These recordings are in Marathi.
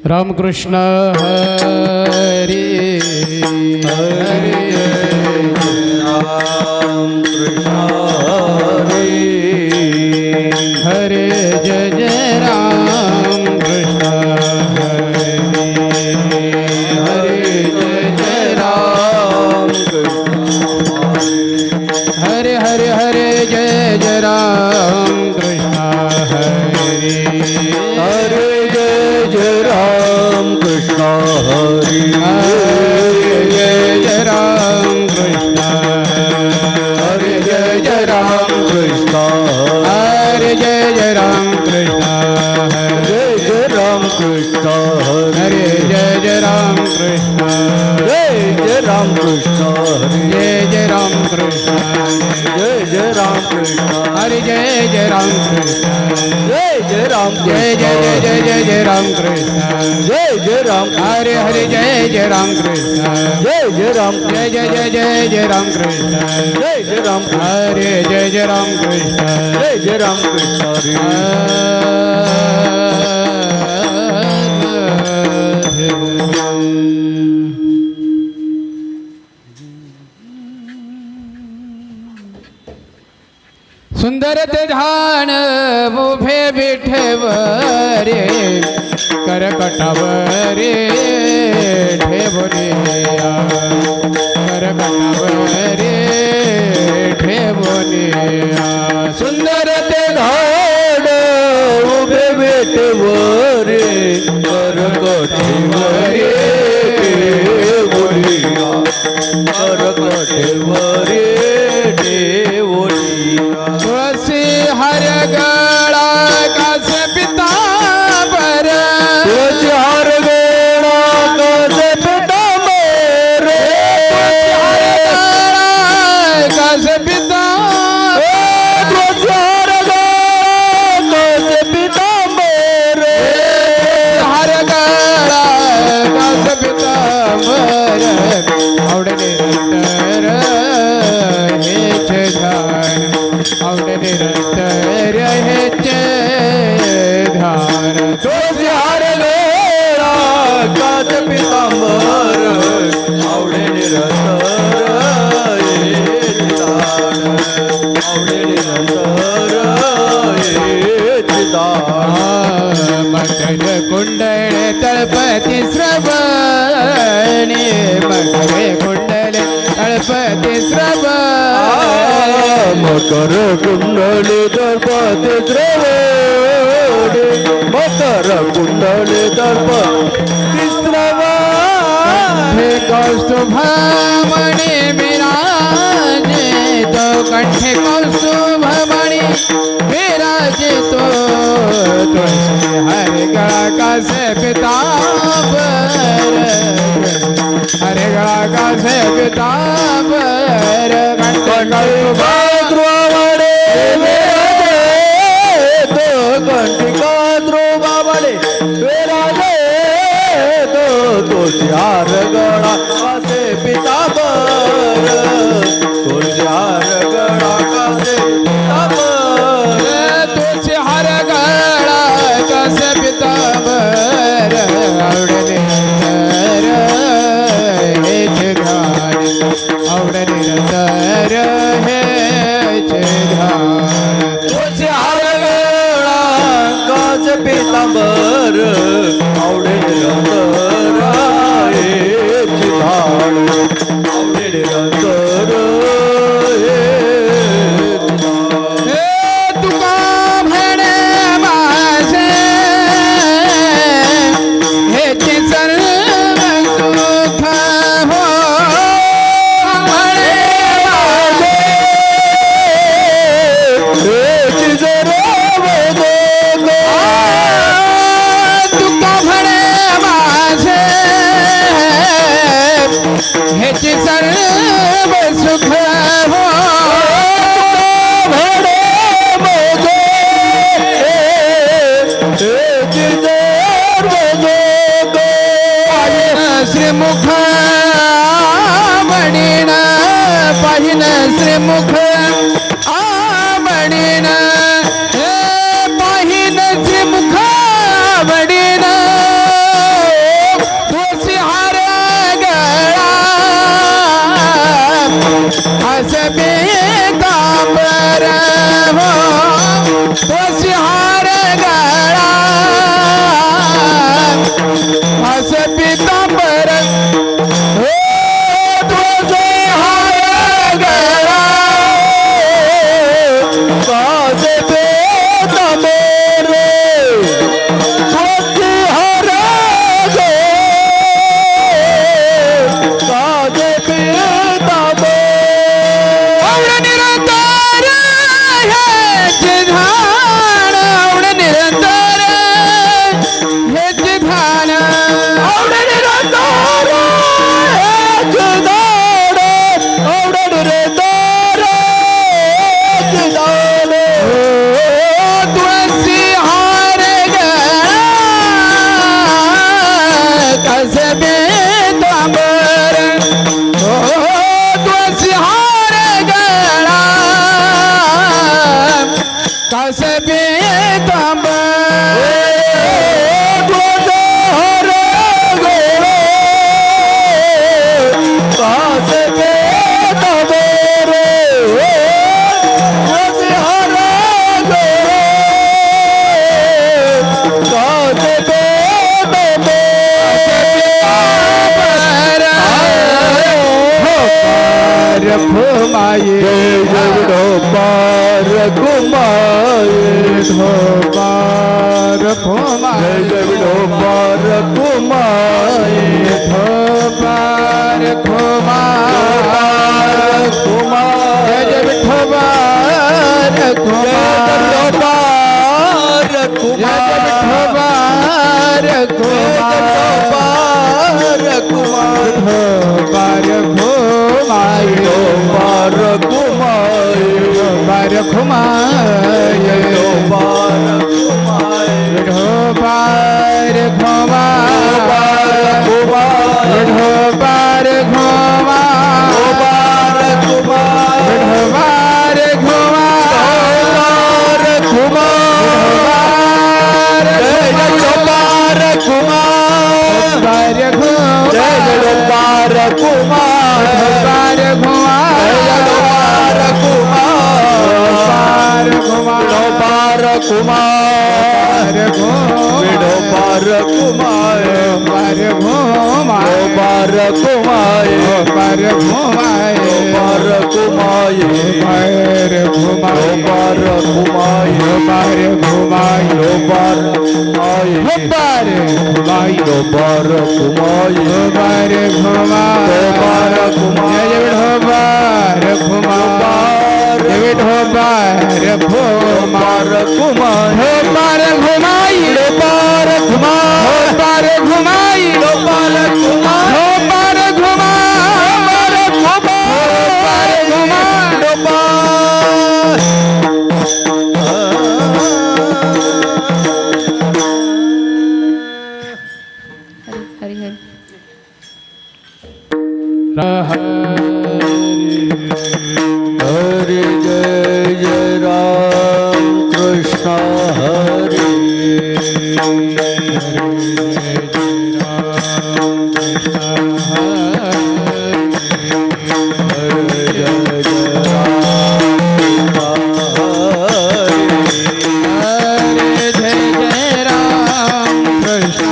रामकृष्ण हरी हरी रामकृष्ण हरी हरे जय जय राम कृष्ण हरी हरे जय जय राम हरे हरे हरे जय जय राम कृष्ण हरी हरे जय जय राम कृष्ण हरी हरे जय जय राम कृष्ण हरे जय जय राम कृष्ण हरे जय जय राम कृष्ण जय जय राम कृष्ण हरे जय जय राम कृष्ण जय जय राम कृष्ण जय जय राम कृष्ण जय जय राम कृष्ण हरे जय जय राम कृष्ण जय जय राम जय जय जय जय जय जय राम कृष्ण जय जय राम हरे हरे जय जय राम कृष्ण जय जय राम जय जय जय जय जय राम कृष्ण जय जय राम हरे जय जय राम कृष्ण जय जय राम कृष्ण सुंदर ते ध्यान उभे विठेवरे करकटावरे ठेवनिया करकटावरे ठेवनिया सुंदर ते धाड उभे बेटवरे करकटेवरे बोलिया करकटेवरे बोलिया तुळसी हर गळा कास पितांबर तुझे हार गोळा कस पितांबर कास पितांबर तुझे हार गोळा कस पितांबर हर गळा कास पितांबर आवडले नंतर हेच ध्यान आवडले नंतर हेच ध्यान तुझे हार गोळा कस पितांबर आवडे निरंतर आवडे निरंतर मकर कुंडल तळपती श्रवणे मकर कुंडल तळपती श्रवणे मकर कुंडली दर्पती द्रवणे मकर कुंडली दर्पती हे कौस्तुभमणि विराजे तो कंठे कौस्तुभमणि विराजे तो तुळसी हरे गळा कासे पितांबर हरे गळा कासे पितांबर कंठे द्रुवावडे तो कंटिका द्रुवावडे विराजे तो तुझ्यार गळा कासे पितांबर तुझ्यार गळा कासे पितांबर तुझे हर गळा कसे पितांबर आवडले नंतर हेच ध्यान आवडले नंतर हेच ध्यान तुझे हार गळा कास पितांबर आवडे निरंतर हेच ध्यान आवडे निरंतर हेच ध्यान हे तुका म्हणे माझे हेच सर्व सुख हो म्हणे माझे हेच जरा तुका विठोबा रखुमाई जय जय विठोबा रखुमाई विठोबा रखुमाई जय जय विठोबा रखुमाई जय जय विठोबा रखुमाई विठोबा रखुमाई विठोबा रखुमाई विठोबा रखुमाई विठोबा रखुमाई विठोबा हरे जय जय राम कृष्ण हरे हरे जय जय राम कृष्ण हरे जय जय राम कृष्ण हरे जय जय राम कृष्ण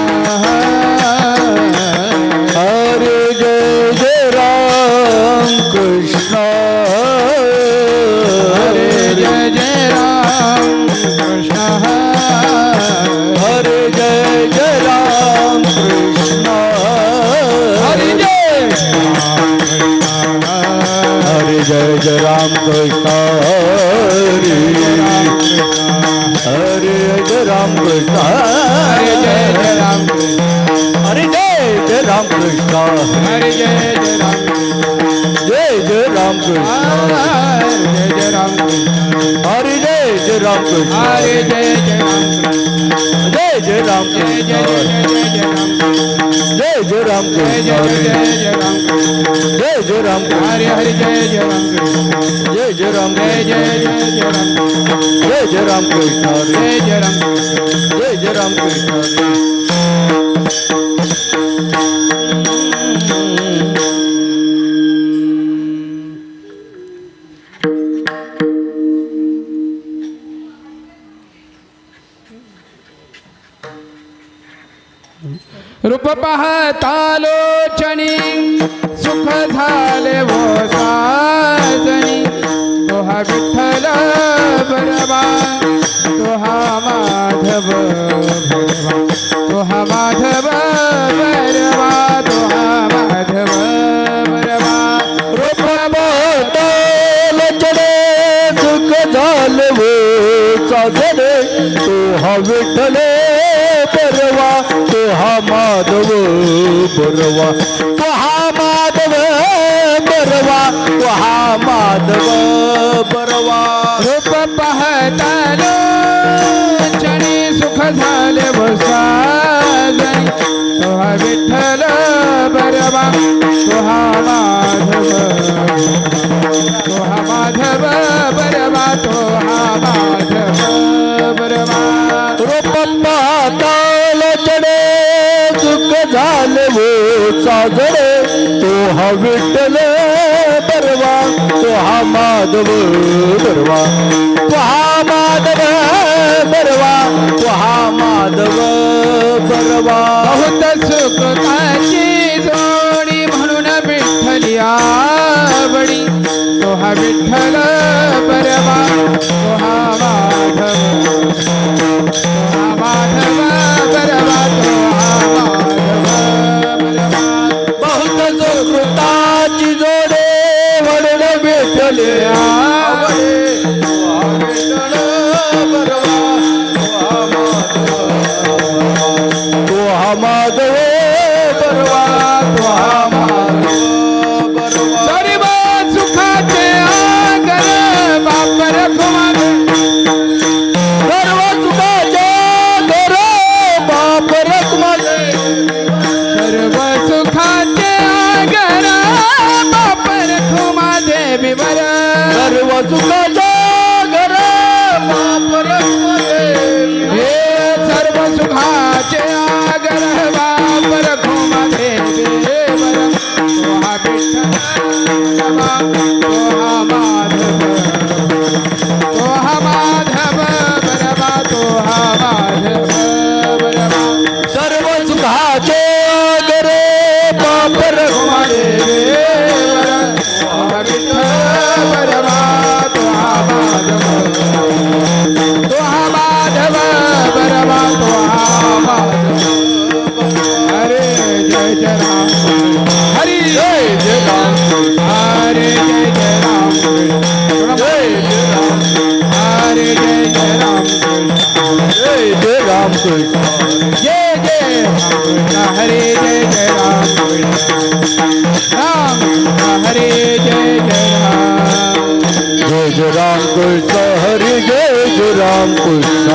हरे जय जय राम कृष्ण हरे जय हरे जय जय राम कृष्ण हरे जय राम कृष्ण हरे जय जय राम हरे जय जय राम कृष्ण हरे जय जय राम जय जय राम कृष्ण जय जय राम हरे जय जय राम कृष्ण हरे जय जय राम जय जय राम जय जय कृष्ण जय जय राम जय जय राम जय कृष्ण जय राम जय जय राम हरे हरे जय जय राम जय जय राम जय जय जय राम जय जय राम कृष्ण जय जय राम जय जय राम कृष्ण रूप पाहता लोचनी सुख झाले वो साजनी तोहा विठ्ठल बरवा तोहा माधव बरवा तोहा माधव बरवा तोहा माधव बरवा रूप पाहताल चढे सुख झाले वो साजने तो हा विठ्ठले परवा तो हा माधव परवा तो हा माधव परवा तो हा माधव परवा रूप पाहता लोचनी सुख झाले वो साजनी तोहा विठ्ठल बरवा तोहा माधव तोहा माधव बरवा तोहा माधव बरवा रूप पाहताल चढे सुख झाले वो साजरे तो हा विठ्ठल परवा तो हा माधव परवा तो हा माधव परवा तो हा माधव परवा बहुत सुखाची जोडी म्हणून विठ्ठली आवडी तोहा विठ्ठल बरवा सर्व सुखाचे गरे पापर हरे जय जय राम हरि जय जय राम हरे जय जय राम जय जय राम हरे जय जय राम जय जय राम कृष्ण जय जय राम हरे जय जय राम राम हरे जय जय राम जय जय राम कृष्ण हरि जय जय राम कृष्ण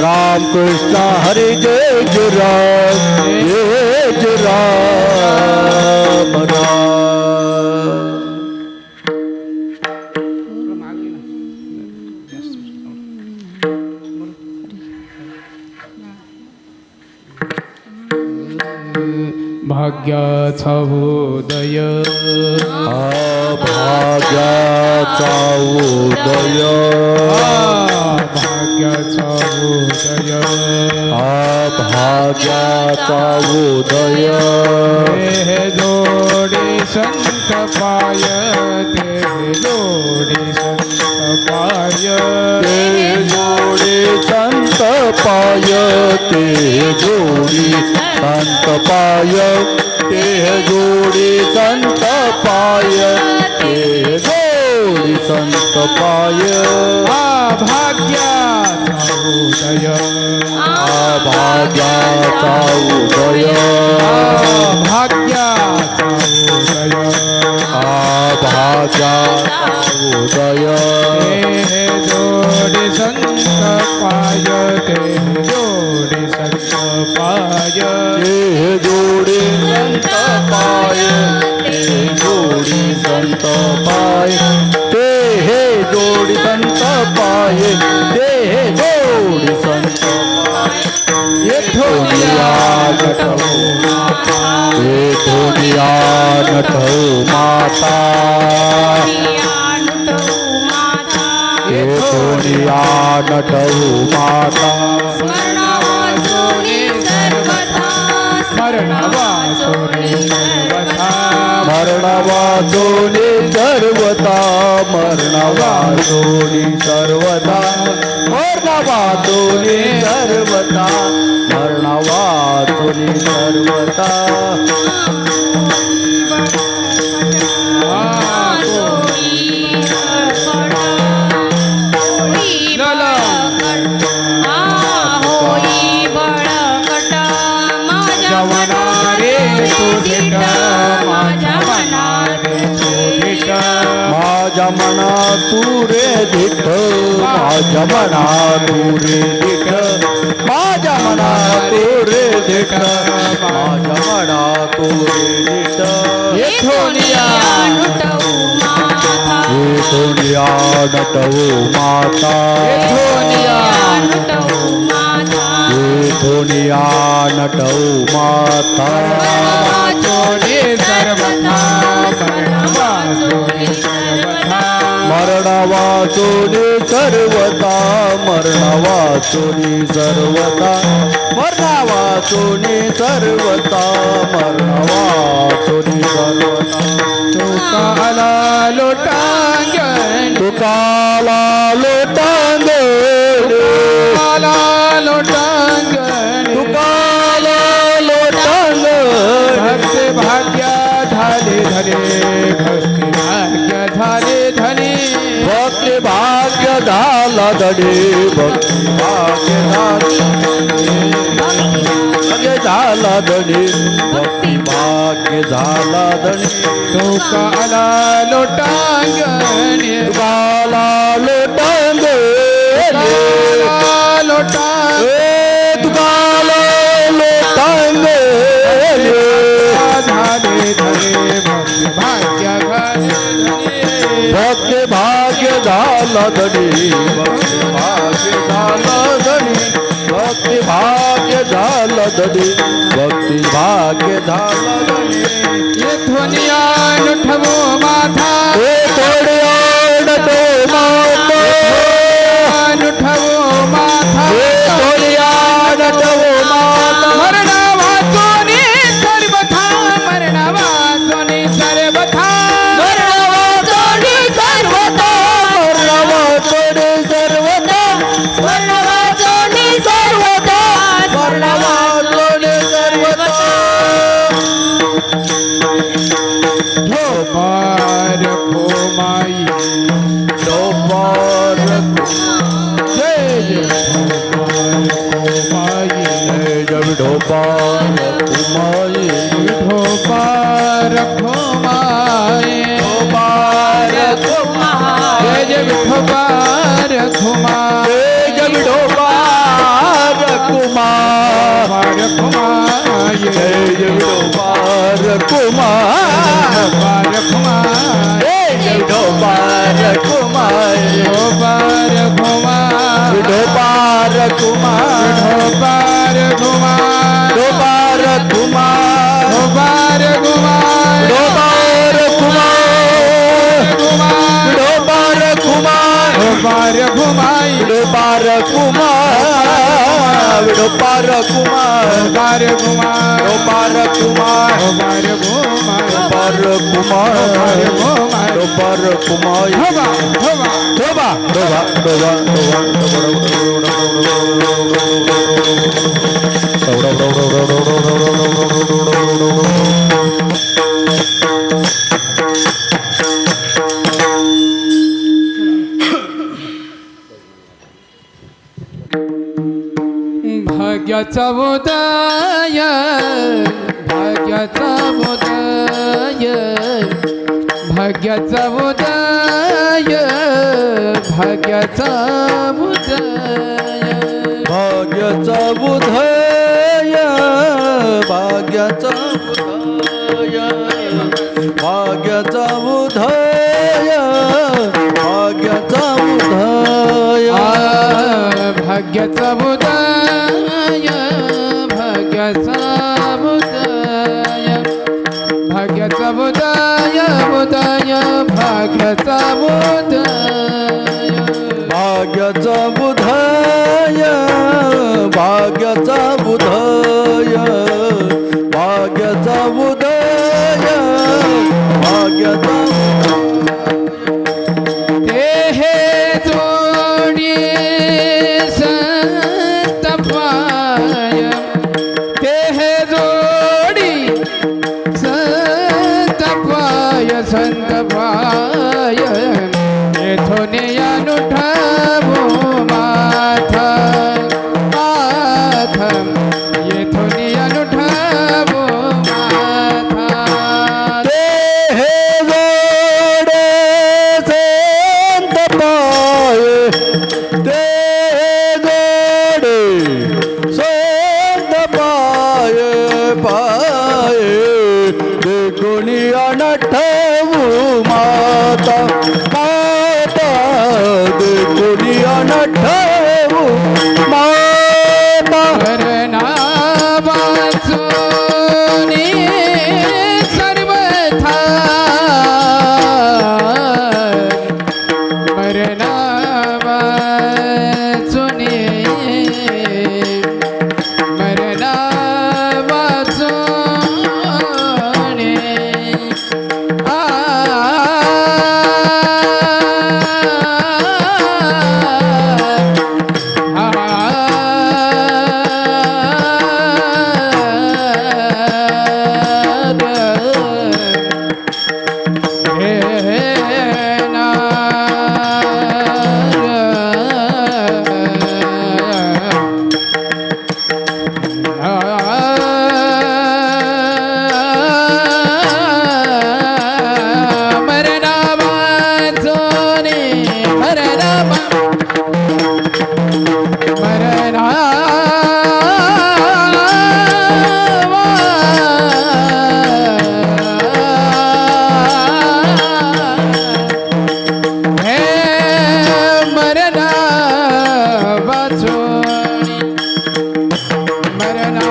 राम कृष्ण हरि जय जय राम राम भाग्याचा उदय भाग्याचा उदय भाग्याचा उदय भाग्याचा उदय हे जोडे संत पाय ते जोडे संत पाय ते जोडी संत पाय ते जोडी संत पाय ते जोडी संत पाय ते जोडी संत पाय भाग्याचा उदय भाग्याचा उदय भाग्याचा उदय भाग्याचा उदय हे जोडे संत पाय ते जोडे संत पाय ते जोडी संत पाय ते जोडी संत पाय ते हे जोडी संत पाय ते हे जोडी संत पाय येथोनिया नटवू येथोनिया नटवू माता येथोनिया नटवू माता मरण वाचोनी सर्वथा मरण वाचोनी सर्वता मरण वाचोनी सर्वता मरण वाचोनी सर्वता मरण वाचोनी सर्वता मरण वाचोनी सर्वता माझ्या मना तू रे धिठ माझ्या मना तू रे धिठ माझ्या मना तू रे धिठ माझ्या मना तू रे धिठ येथोनिया येथोनिया नटवू माता येथोनिया नटवू माता मरण वाचोनी सर्वथा मरण वाचोनी सर्वता मरण वाचोनी सर्वता मरण वाचोनी सर्वता तुकाला लोटांगण तुकाला लोटांगण तुकाला लोटांगण तुकाला लोटांगण भक्त भाग्या झाले धरे भक्ती भाग्य झाले धनी भक्ती भाग्य झाला धडे भक्ती भाग्य झाला धडे भक्ती भाग्य झाला धडे तुकाला लोटांगण तुकाला लोटांगण लोटांगण तुकाला लोटांगण झाले धरे भक्ती भाग्य झाले धनी भक्ती भाग्य झाला धडे भक्ती भाग्य झाला धडे भक्ती भाग्य झाला दडी भक्ती भाग्य झाला गणे येथून उठवो माथा हे थोडे आडतो माता उठवो माथा हे थोडे आडतो माता मरणा वाचोनी सर्वथा मरणा वाचोनी सर्वथा वर्णवाचोडी सर्वथा वर्णवाचोडी सर्वथा वर्णवाचोडी सर्वथा वर्णवाचोडी सर्वथा पार खोमाई डोपार जय खोमाई जब डोपार कुमाई पार खोमाई डोपार कुमाई जय पार खोमाई जब डोपार कुमार पार खोमाई जब डोपार कुमार पार खोमाई डोपार कुमार पार खोमाई डोपार कुमार पार खोमाई डोपार कुमार पार खोमाई डोपार कुमार डोपार कुमार पार खोमाई डोपार कुमार डोपार कुमार पार खोमाई डोपार कुमार पार खोमाई डोपार कुमार डोपार कुमार हवा हवा डोबा डोबा डोबा डोबा भाग्याचा उदय भाग्याचा उदय भाग्याचा उदय भाग्याचा उदय भाग्याचा बुधय भाग्याचा बुधय भाग्याचा बुधय भाग्याचा बुधय भाग्याचा उदय भाग्याचा उदय भाग्याचा उदय उदय भाग्याचा उदय भाग्याचा बुधय भाग्याचा बुधय भाग्याचा बुधय भाग्याचा ते हे जोडी संतपाय ते हे जोडी संतपाय संतपाय येथून अनुठवो माथा माथा येथून अनुठवो माथा ते हे जोडे संत पाय ते जोडे संत पाय पाय ते कोणी अनठवू माता माता ते कोणी अनठवू माता मरणा वाचोनी सर्वथा मरणा वाचोनी मरणा वाचोनी मरणा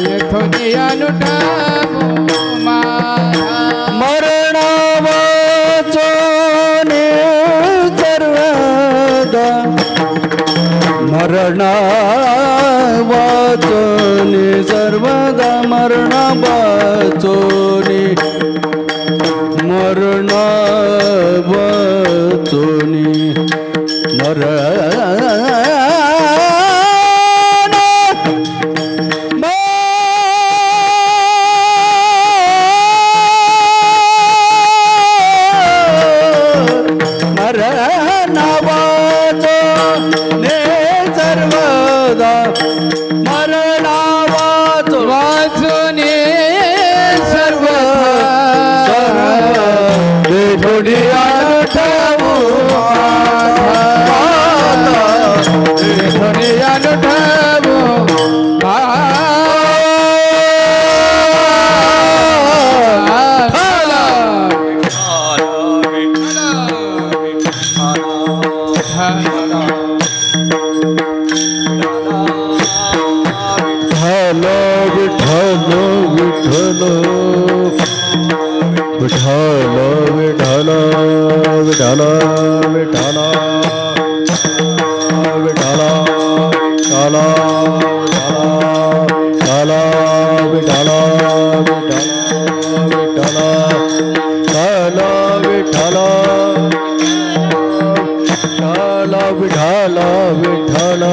येथून अनुठवू माझा मरण वाचोने सर्वदा मरण वाचोने सर्वदा मरण वाचोने मरण वाचोने वाचूने सर्व थोडी अनुठवू येथून अनुठवू विठ्ठल विठ्ठल विठ्ठल विठ्ठल विठ्ठल विठ्ठल विठ्ठल काला काला विठ्ठल विठ्ठल काला विठ्ठल काला विठ्ठल विठ्ठल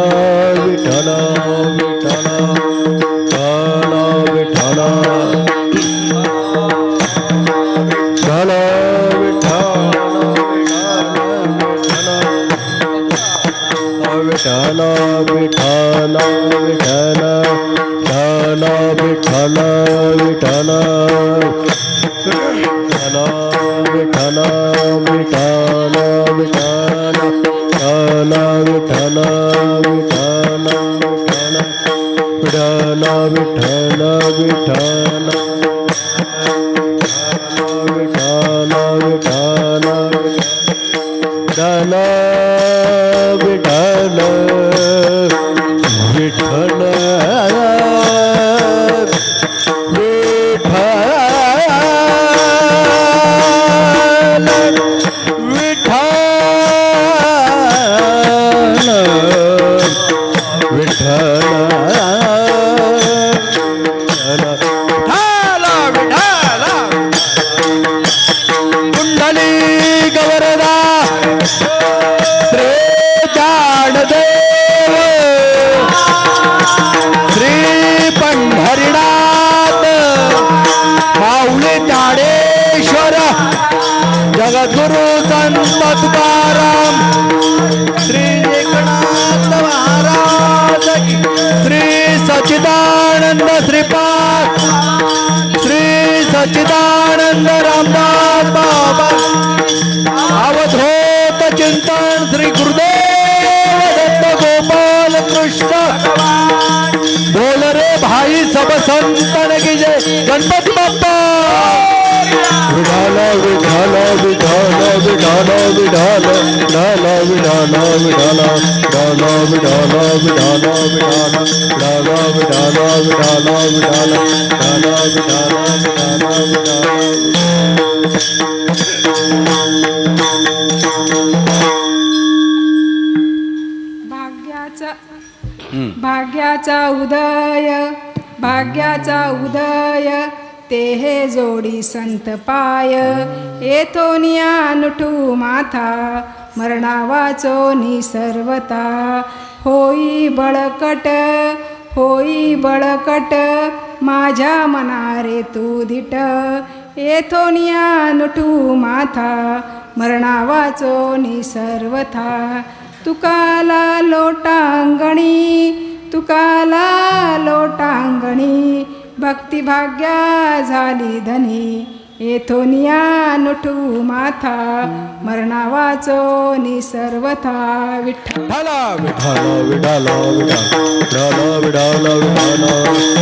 विठ्ठल विठ्ठल काला विठ्ठल काला विठ्ठल विठ्ठल विठ्ठल काला विठ्ठल विठ्ठल काला विठ्ठल विठ्ठल विठ्ठल काला विठ्ठल विठ्ठल विठ्ठल विठ्ठल विठ्ठल विठ्ठल विठ्ठल विठ्ठल विठ्ठल जगद्गुरु संत तुकाराम श्री एकनाथ महाराज की श्री सच्चिदानंद श्रीपाद श्री सच्चिदानंद रामदास बाबा अवधूत चिंतन श्री गुरुदेव दत्त गोपाल कृष्ण बोल रे भाई सब संतन की जय गणपति बाप्पा विठाल विठाल विठाल विठाल विठाल विठाल विठाल विठाल विठाल विठाल विठाल विठाल विठाल विठाल विठाल विठाल भाग्याचा उदय ते हे जोडी संत पाय येथोनिया नुठू माथा मरणा वाचोनी सर्वता होई बळकट माझ्या मनारे तू धिट येथोनिया नुठू माथा मरणा वाचोनी सर्वथा तुकाला लोटांगणी भक्तिभाग्या झाली धनी येथोनिया नुठू माथा मरणा वाचोनी सर्वथा विठ्ठल विठाल विठाल विठाल विठाल विठाल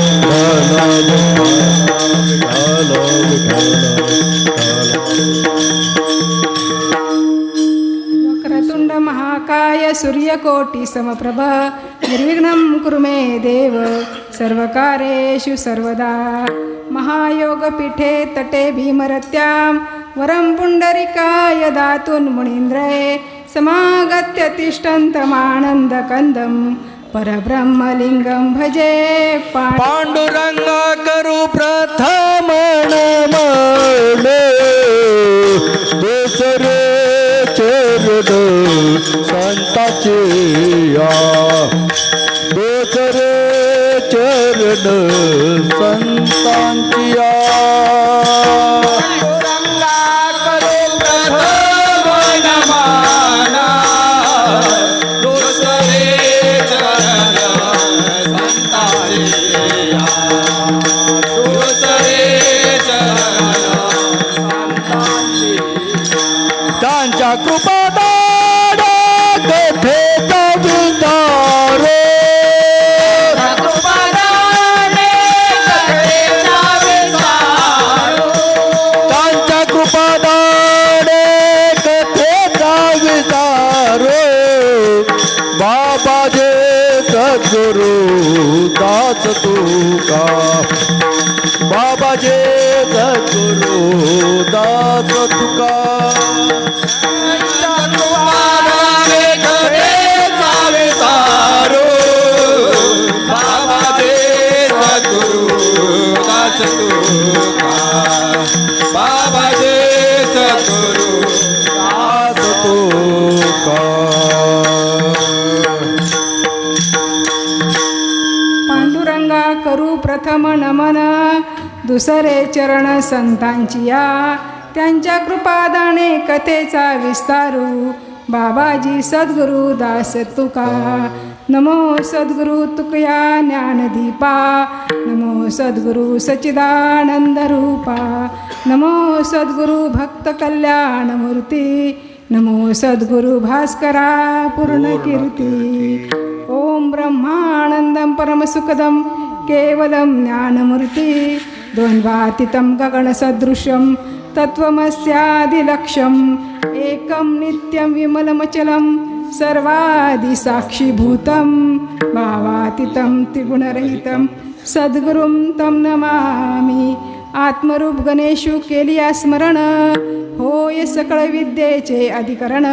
वक्रतुंड महाकाय सूर्यकोटि समप्रभ निर्विघ्नं कुरु मे देव सर्वकारेषु सर्वदा महायोगपीठे तटे भीमरत्यां वरं पुण्डरिकाय दातुं मुनीन्द्रये समागत्य तिष्ठन्तमानन्दकन्दं परब्रह्मलिङ्गं भजे पांडुरंग करू प्रथम नमने दुसरे चरण संताचे या दुसरे चरण संतांची या त्यांच्या कृपादान कथेचा विचार त्यांच्या कृपादान कथेचा विचार बाबाजे सद्गुरु दास तुका बाबाजे सद्गुरु दास तुका पांडुरंगा करू प्रथम नमन दुसरे चरण संतांची या त्यांच्या कृपादाने कथेचा विस्तारू बाबाजी सद्गुरु दास तुका नमो सद्गुरु तुकया ज्ञानदीपा नमो सद्गुरु सच्चिदानंद रूपा नमो सद्गुरु भक्त कल्याणमूर्ती नमो सद्गुरु भास्करा पूर्णकीर्ती ओम ब्रह्मानंदं परमसुखदं केवलं ज्ञानमूर्ती द्वन्द्वातीतं गगनसदृशं तत्त्वमस्यादिलक्ष्यम् एकं नित्यं विमलमचलं सर्वादिसाक्षिभूतं भावातीतं त्रिगुणरहितं सद्गुरुं तं नमामि आत्मरूप गणेशु केलिया स्मरण होय सकळ विद्येचे अधिकरण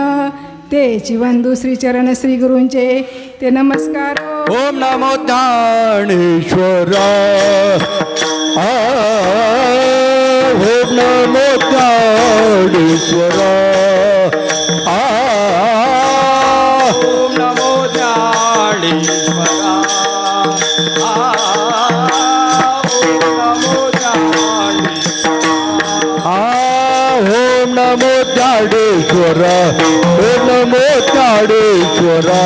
तेची वंदू श्रीचरण श्री गुरूंचे ते नमस्कार ओम नमो ज्ञानेश्वरा ओम नमो ज्ञानेश्वरा ओम नमो ज्ञानेश्वरा ओम नमो ज्ञानेश्वरा ओम नमो ज्ञानेश्वरा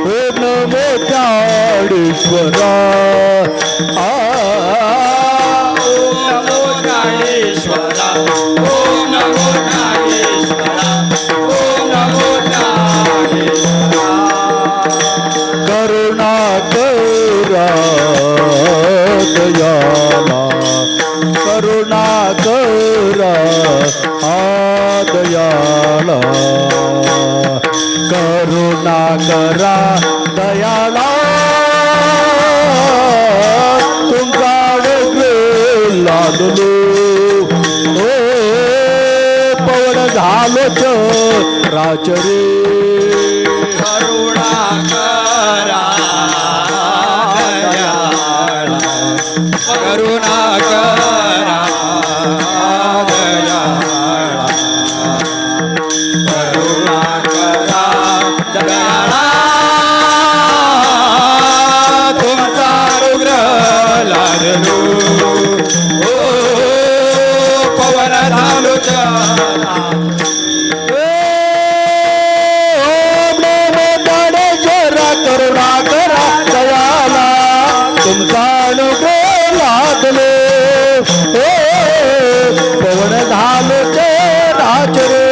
ओम नमो ज्ञानेश्वरा ओम नमो ज्ञानेश्वरा ओम नमो ज्ञानेश्वरा ओम नमो ज्ञानेश्वरा करुणा करा दयाला करुणा करा दयाला करुणा करा दयाला तुमचा लागलो ओ पवन झालोच राचरे करुणा करा दयाला करुणा करा दयाला करुणा करा दयाला तुमचा रुग्र लागलो ओ पवन झालो करुणा करा दयाला तुमचा अनुग्रह लागलो ओ पवन झालो राचरे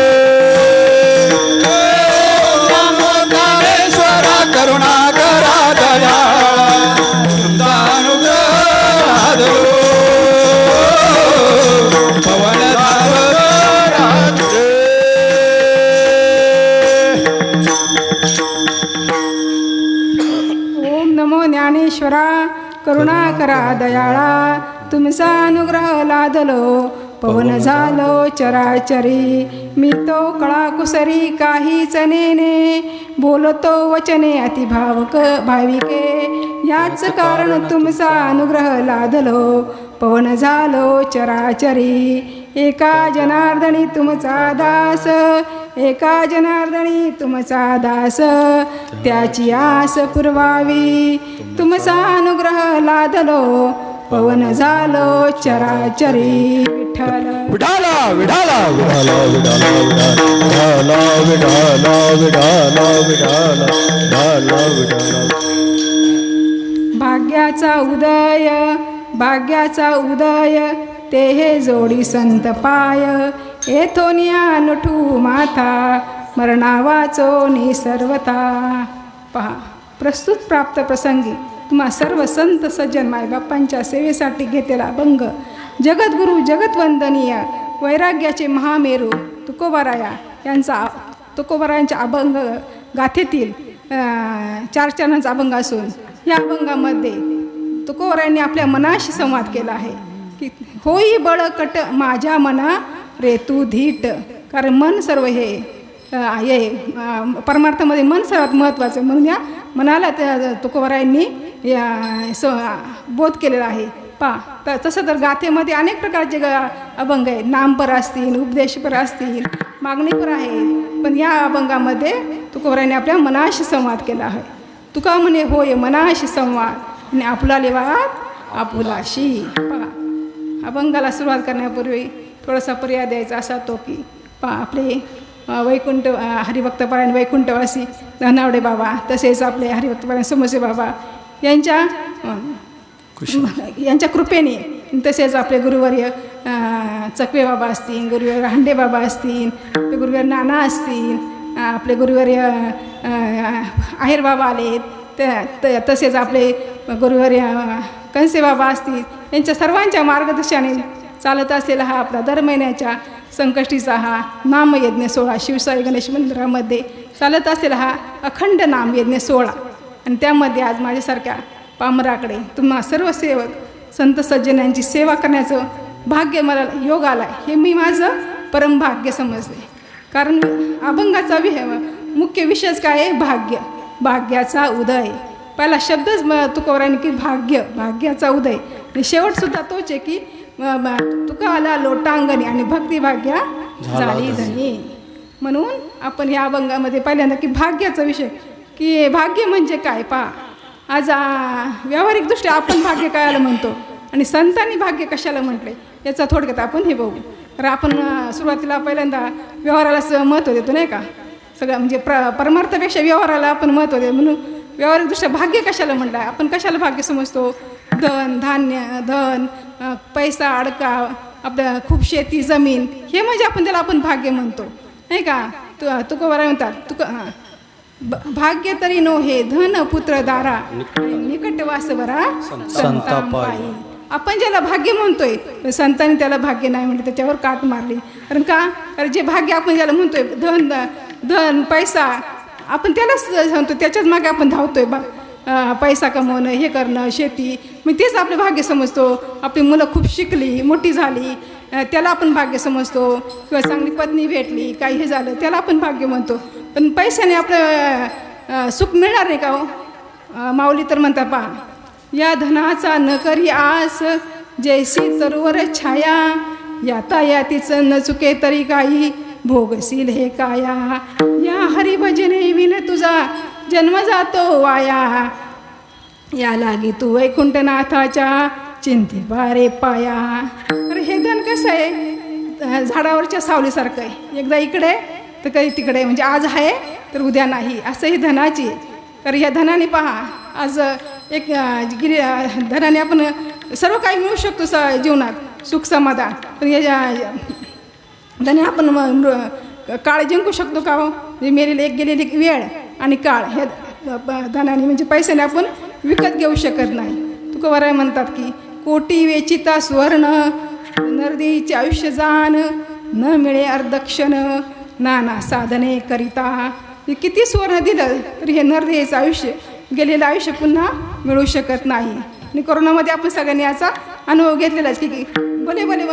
ज्ञानेश्वरा करुणा करा दयाला तुमचा अनुग्रह लागलो पवन झालो राचरे ओम नमो ज्ञानेश्वरा करुणा करा दयाळा तुमचा अनुग्रह लादलो पवन झालो चराचरी मी तो कळा कुसरी काहीच नेने बोलतो वचने अति भाविके याच कारण तुमचा अनुग्रह लादलो पवन झालो चराचरी एका जनार्दनी तुमचा दास एका जनार्दनी तुमचा दास त्याची आस पुरवावी तुमचा अनुग्रह लादलो पवन झालो चराचरी विठ्ठल विठाला विठाला विठाला विठाला विठाला विठाला विठाला विठाला विठाला भाग्याचा उदय ते हे जोडी संत पाय येथोनिया नठू माथा मरणा वाचोनी सर्वथा. पहा प्रस्तुत प्राप्त प्रसंगी तुम्हा सर्व संत सज्जन मायबापांच्या सेवेसाठी घेतलेला अभंग जगद्गुरू जगतवंदनीय वैराग्याचे महामेरू तुकोबारायांच्या अभंग गाथेतील 4 चरणांचा अभंग असून या अभंगामध्ये तुकोबारायांनी आपल्या मनाशी संवाद केला आहे की होई बळकट माझ्या मना रे तू धीट. कारण मन सर्व हे परमार्थामध्ये मन सर्वात महत्त्वाचं म्हणून या मनाला त्या तुकोबारायांनी बोध केलेला आहे. तसं तर गाथेमध्ये अनेक प्रकारचे अभंग आहेत. नामपर असतील उपदेशपर असतील मागणीपर आहेत. पण या अभंगामध्ये तुकोबारायांनी आपल्या मनाशी संवाद केला आहे. तुका म्हणे होय मनाशी संवाद आणि आपुलाले वाद आपुलाशी. अभंगाला सुरुवात करण्यापूर्वी थोडासा पर्याय द्यायचा असा तो की आपले वैकुंठ हरिभक्तपरायण वैकुंठवासी धनावडे बाबा तसेच आपले हरिभक्तपरायण समोसे बाबा यांच्या कृपेने तसेच आपले गुरुवर्य चकवे बाबा असतील गुरुवर्य हांडे बाबा असतील आपले गुरुवर्य नाना असतील आपले गुरुवर्य आहेर बाबा आले तसेच आपले गुरुवर्य कंसे बाबा असतील यांच्या सर्वांच्या मार्गदर्शनाने चालत असलेला हा आपला दर महिन्याच्या संकष्टीचा हा नामयज्ञ सोहळा शिवसाई गणेश मंदिरामध्ये चालत असलेला हा अखंड नामयज्ञ सोहळा. आणि त्यामध्ये आज माझ्यासारख्या पामराकडे तुम्हा सर्व सेवक संत सज्जनांची सेवा करण्याचं भाग्य मला योग आला आहे हे मी माझं परमभाग्य समजले. कारण अभंगाचा मुख्य विषयच काय आहे भाग्याचा उदय. पहिला शब्दच तुकोबारायांनी की भाग्याचा उदय आणि शेवटसुद्धा तोच आहे की तुका आला लोटांगणी आणि भक्तिभाग्या झाली धनी. म्हणून आपण या अभंगामध्ये पहिल्यांदा की भाग्याचा विषय की भाग्य म्हणजे काय आज व्यावहारिकदृष्ट्या आपण भाग्य कायला म्हणतो आणि संतांनी भाग्य कशाला म्हटले याचा थोडक्यात आपण हे बघू. तर आपण सुरुवातीला पहिल्यांदा व्यवहाराला महत्त्व देतो नाही का सगळं म्हणजे परमार्थापेक्षा व्यवहाराला आपण महत्त्व देतो. म्हणून व्यावहारिकदृष्ट्या भाग्य कशाला म्हटलं आहे आपण कशाला भाग्य समजतो धन धान्य पैसा अडका आपल्या खूप शेती जमीन हे म्हणजे आपण त्याला भाग्य म्हणतो नाही का. तुकोबाराय म्हणतात भाग्य तरी नो हे धन पुत्र दारा निकट वासवरा संतापायी. आपण ज्याला भाग्य म्हणतोय संतांनी त्याला भाग्य नाही म्हणले त्याच्यावर काट मारली. कारण जे भाग्य आपण ज्याला म्हणतोय धन पैसा आपण त्यालाच म्हणतो त्याच्याच मागे आपण धावतोय पैसा कमवणं हे करणं शेती मग तेच आपलं भाग्य समजतो. आपली मुलं खूप शिकली मोठी झाली त्याला आपण भाग्य समजतो किंवा चांगली पत्नी भेटली काही हे झालं त्याला आपण भाग्य म्हणतो. पण पैशाने आपलं सुख मिळणार नाही का हो. माऊली तर म्हणतात या धनाचा न करी आस जैसी तरुवर छाया यातायातीचं न चुके तरी काही भोगशील हे काया या हरिभजने विन तुझा जन्म जातो वाया या लागी तू वैकुंठनाथाच्या चिंते बारे पाया. तर हे धन कसं आहे झाडावरच्या सावलीसारखं आहे एकदा इकडे तर कधी तिकडे म्हणजे आज आहे तर उद्या नाही असं ही धनाची. तर ह्या धनाने पहा आज एक धनाने आपण सर्व काही मिळू शकतो जीवनात सुख समाधान. पण या धने आपण काळ जिंकू शकतो का हो. मेलेली एक गेलेली वेळ आणि काळ हे धनाने म्हणजे पैशाने आपण विकत घेऊ शकत नाही. तुकोबाराय म्हणतात की कोटी वेचिता सुवर्ण नरदेईचे आयुष्य जाण न मिळे अर्धक्षण नाना साधने करिता. किती सुवर्ण दिलं तरी हे नरदेईचं आयुष्य गेलेलं आयुष्य पुन्हा मिळू शकत नाही. आणि कोरोनामध्ये आपण सगळ्यांनी याचा अनुभव घेतलेलाच की भले भले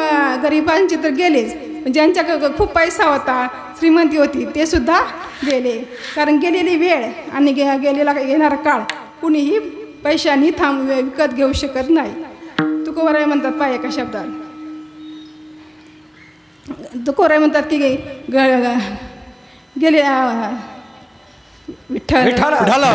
गरिबांचे तर गेलेच, पण ज्यांच्याकडे खूप पैसा होता, श्रीमंती होती, ते सुद्धा गेले. कारण गेलेली वेळ आणि गेलेला येणारा काळ कुणीही पैशांनी विकत घेऊ शकत नाही. तुकोबाराय म्हणतात पाय एका शब्दात, तुकोबाराय म्हणतात की गेले विठ्ठल विठ्ठल विठाला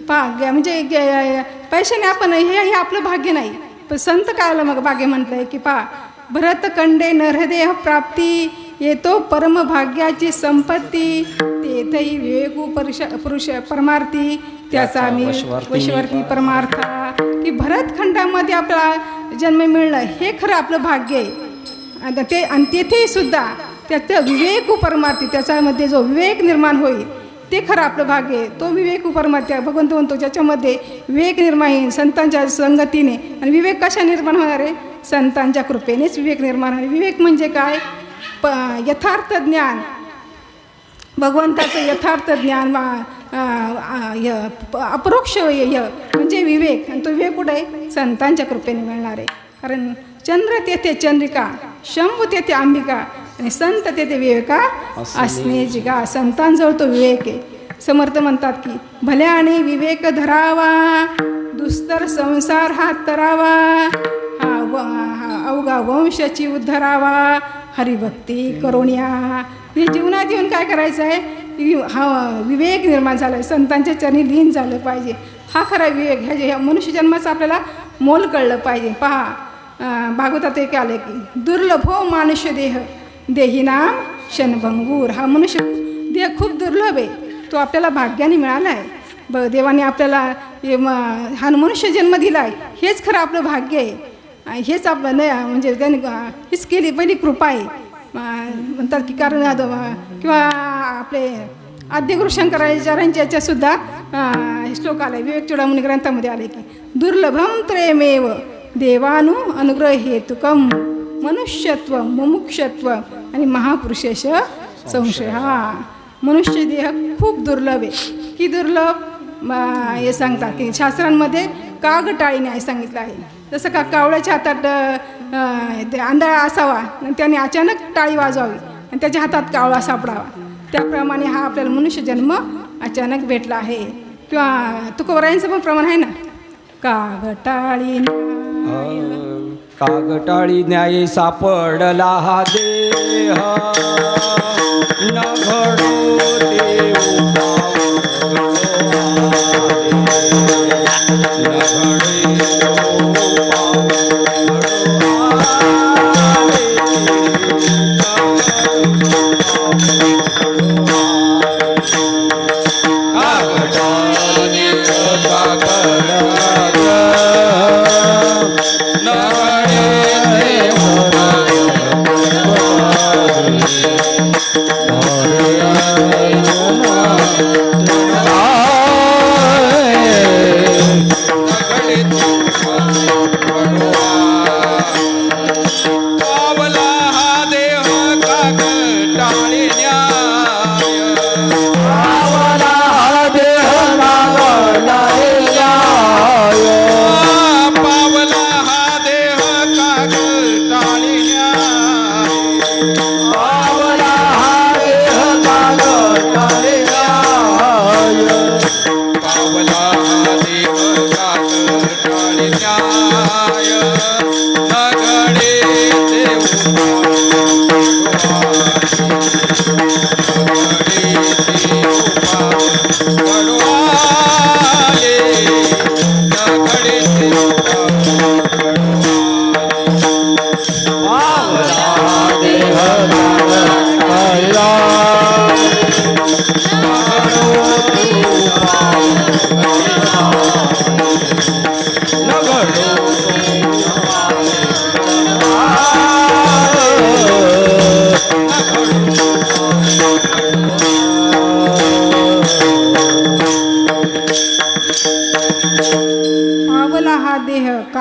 भाग्य म्हणजे पैशाने आपण हे आपलं भाग्य नाही, पण संत कायला मग भाग्य म्हटलंय की भरत कंडे नरदेह प्राप्ती येतो परम भाग्याची संपत्ती तेथही विवेकू पुरुष परमार्थी त्याचा मी वशवर्ती परमार्था. की भरतखंडामध्ये आपला जन्म मिळणं हे खरं आपलं भाग्य आहे. आता ते आणि तेथेही सुद्धा त्याचं विवेकू परमार्थी त्याच्यामध्ये जो विवेक निर्माण होईल ते खरं आपलं भाग्य आहे. तो विवेक परमार्थी भगवंत म्हणतो ज्याच्यामध्ये विवेक निर्माण होईल संतांच्या संगतीने. आणि विवेक कशा निर्माण होणार आहे? संतांच्या कृपेनेच विवेक निर्माण होणार. विवेक म्हणजे काय? यथार्थ ज्ञान, भगवंताचं यथार्थ ज्ञान, अपरोक्ष म्हणजे विवेक. आणि तो विवेक कुठे आहे? संतांच्या कृपेने मिळणार आहे. कारण चंद्र तेथे चंद्रिका, शंभू तेथे अंबिका आणि संत तेथे विवेका असणे जिगा. संतांजवळ तो विवेक आहे. समर्थ म्हणतात की भल्याने विवेक धरावा, दुस्तर संसार हा तरावा, हा अवघा वंशाची उद्धरावा, हरिभक्ती करुण्या. हे जीवनात येऊन काय करायचं आहे? हा विवेक निर्माण झाला आहे, संतांच्या चरणी लीन झालं पाहिजे. हा खरा विवेक. ह्या मनुष्य जन्माचं आपल्याला मोल कळलं पाहिजे. पहा भागवतात एक आले की दुर्लभो मानुष्य देह देही नाम क्षणभंगूर. हा मनुष्य देह खूप दुर्लभ आहे, तो आपल्याला भाग्याने मिळाला आहे. देवाने आपल्याला हा मनुष्य जन्म दिला आहे, हेच खरं आपलं भाग्य आहे. हेच आपलं नाही म्हणजे त्यांनी हीच केली पहिली कृपा आहे म्हणतात की. कारण किंवा आपले आद्यगुरु शंकराचार्यांच्या याच्यासुद्धा श्लोक आला आहे विवेक चूडामणी ग्रंथामध्ये आले की दुर्लभम त्रयमेव देवानु अनुग्रह हेतुकम मनुष्यत्व मुमुक्षत्व आणि महापुरुषेश संशय. हा मनुष्य देह खूप दुर्लभ आहे. की दुर्लभ हे सांगतात की शास्त्रांमध्ये कागटाळी न्याय सांगितलं आहे. जसं का कावळ्याच्या हातात आंधळा असावा आणि त्याने अचानक टाळी वाजवावी आणि त्याच्या हातात कावळा सापडावा, त्याप्रमाणे हा आपल्याला मनुष्य जन्म अचानक भेटला आहे. किंवा तुकोबारायांचं पण प्रमाण आहे ना, कागटाळी कागटाळी न्याय सापडला हा देह न घडो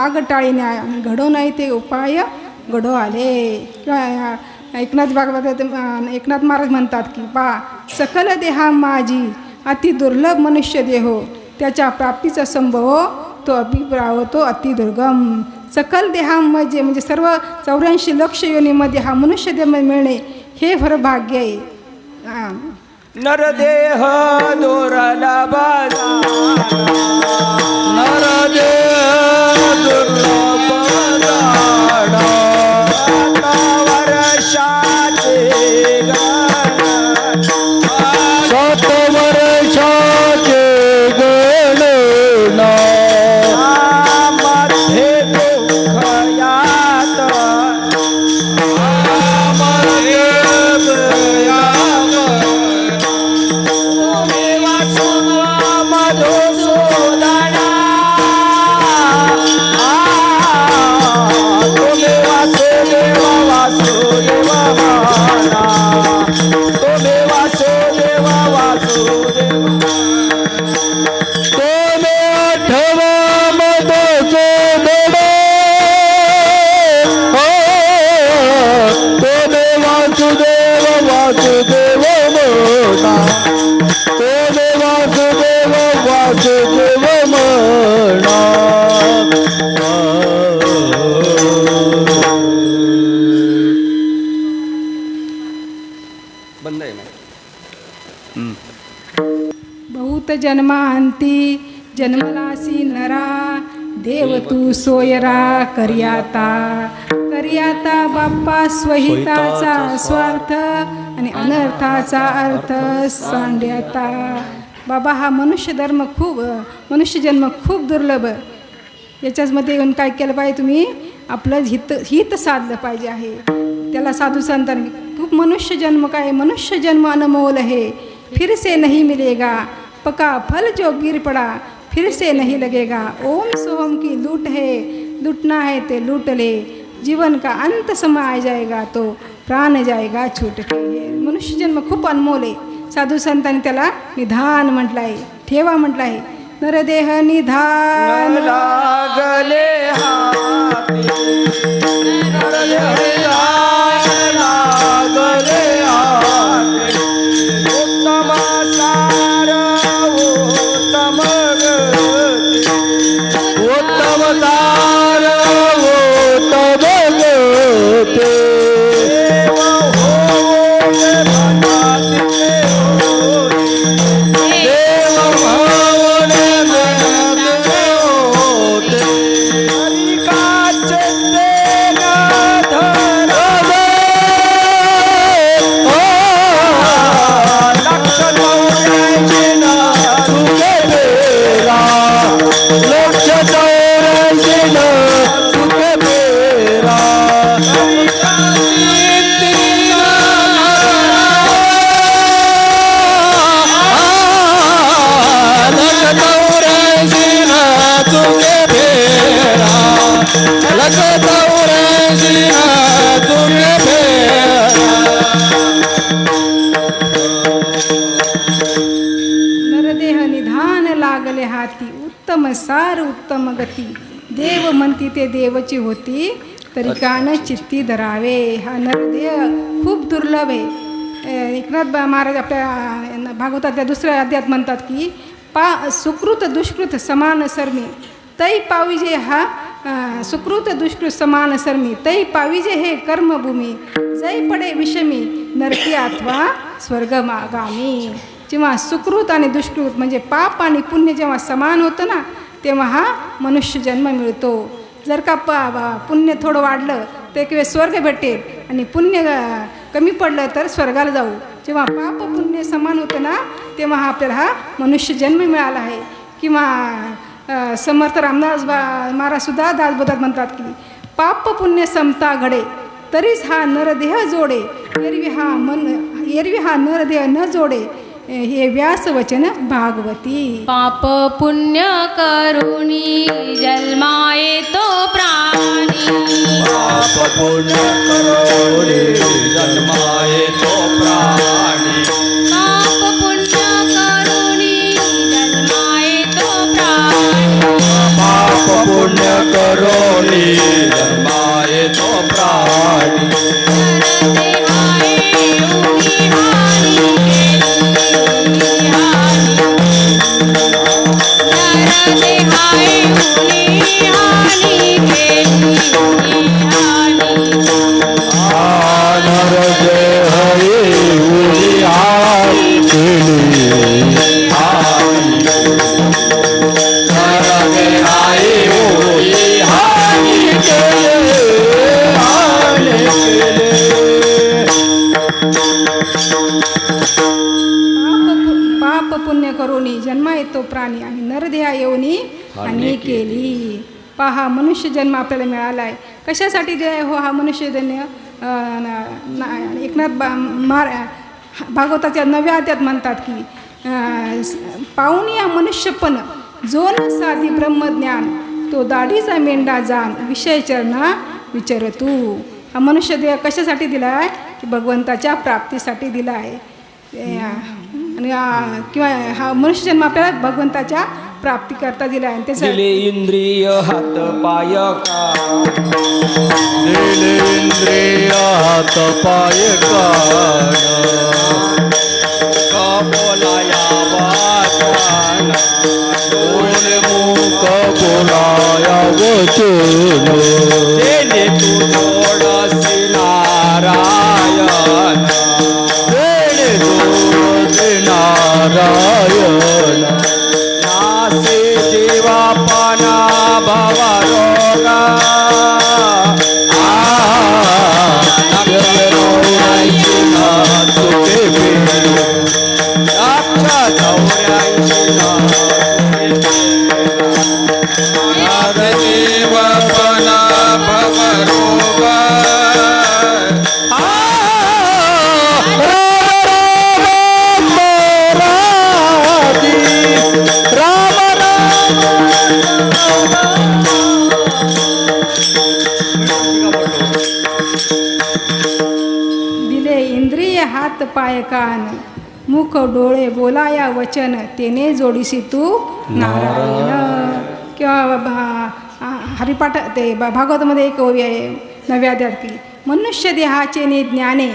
राग टाळीने घडो नाही ते उपाय घडो आले. किंवा एकनाथ भागवत एकनाथ महाराज म्हणतात की सकल देहा माझी अति दुर्लभ मनुष्य देहो, त्याच्या प्राप्तीचा संभव तो अभिप्राव तो अति दुर्गम. सकल देहामध्ये म्हणजे सर्व 84 लक्ष योनीमध्ये हा मनुष्य देह मिळणे हे खरं भाग्य आहे. नरदेह दुर्लभ नरदेह दुर्लभ वर्षाचे सात वर्षाचे गणना मध्ये दुःखयात बहुत जन्मांती जन्मलासी नरा, देव तू सोयरा करियाता बाप्पा स्वहिताचा स्वार्थ आणि अनर्थाचा अर्थ सांड्याता. बाबा हा मनुष्य जन्म खूप दुर्लभ. याच्यामध्ये येऊन काय केलं पाहिजे तुम्ही आपलं हित साधलं पाहिजे आहे. त्याला साधू संतांनी खूप मनुष्य जन्म अनमोल है, फिर से नहीं मिलेगा, पका फल जो गिर पड़ा फिर से नहीं लगेगा. ओम सोहम की लूट है, लूटना है ते लूट ले, जीवन का अंत समा जाएगा तो प्राण जाएगा छूट के. मनुष्य जन्म खूप अनमोल आहे. साधू संतांनी त्याला निधान म्हटलं आहे, ठेवा म्हटलं आहे. नरदेह निधान लागले हाती, नरदेह लागले हाती, उत्तम सार उत्तम गती, उत्तम सार उत्तम गती. नरदेह निधान लागले हाती, उत्तम सार उत्तम गती, देव म्हणती ते देवची होती, तरी कान चित्ती धरावे. हा नरदेह खूप दुर्लभ आहे. एकनाथ महाराज आपल्या भागवतातल्या दुसऱ्या अध्यायात म्हणतात की सुकृत दुष्कृत समान सरमी, तै पाविजे हा सुकृत दुष्कृत समान सरमी, तै पाविजे हे कर्मभूमी, जै पडे विषमी नरकी अथवा स्वर्गमागामी. जेव्हा सुकृत आणि दुष्कृत म्हणजे पाप आणि पुण्य जेव्हा समान होतं ना, तेव्हा हा मनुष्य जन्म मिळतो. जर का पुण्य थोडं वाढलं तर एक वेळ स्वर्ग भेटेल आणि पुण्य कमी पडलं तर स्वर्गाला जाऊ. जेव्हा पाप पुण्य समान होतं ना, तेव्हा आपल्याला हा मनुष्य जन्म मिळाला आहे. किंवा समर्थ रामदास महाराजसुद्धा दासबोधात म्हणतात की पाप पुण्य समता घडे, तरीच हा नरदेह जोडे, एरवी हा नरदेह न जोडे, हे व्यास वचन भागवती. पाप पुण्य करुणी जन्माये तो प्राणी, पाप पुण्य करुणी जन्माये तो प्राणी, पाप पुण्य करुणी जन्माये तो प्राणी, पाप पुण्य करो करुणी जन्मा येतो प्राणी आणि नरदेहा येऊनी हानी केली. पहा मनुष्य जन्म आपल्याला मिळाला आहे. कशासाठी दिला हो हा मनुष्य जन्म? एकनाथ भागवताच्या 9व्या अध्यायात म्हणतात की पाहुणी या मनुष्यपण जो न साधी ब्रह्मज्ञान तो दाढीचा मेंढा जाण विषय चरणा विचारतू. हा मनुष्य देह कशासाठी दिला आहे की भगवंताच्या प्राप्तीसाठी दिला आहे. आणि किंवा हा मनुष्य जन्म आपल्याला भगवंताच्या प्राप्ती करता दिला आहे. त्याचं दिले इंद्रिय हात पाय कान, दिले इंद्रिय हात पाय कान, का बोलाया वाचान, डोळे मुख बोलाया वचन, तेने तू जोडसी नारायण, वेणे जोडसे नारायण, नासे जीवापना भवरोगा, नवऱ्याची नात तुझे प्रेम, आपच्या नवऱ्याची नात जीवापना भवरोगा. दिले इंद्रिय हात पाय कान मुख डोळे बोलाया वचन तेने जोडीसी तू नारायण. किंवा हरिपाठ ते भागवतामध्ये एक ओवी आहे 9व्या अध्यायात की मनुष्य देहाचे ने ज्ञाने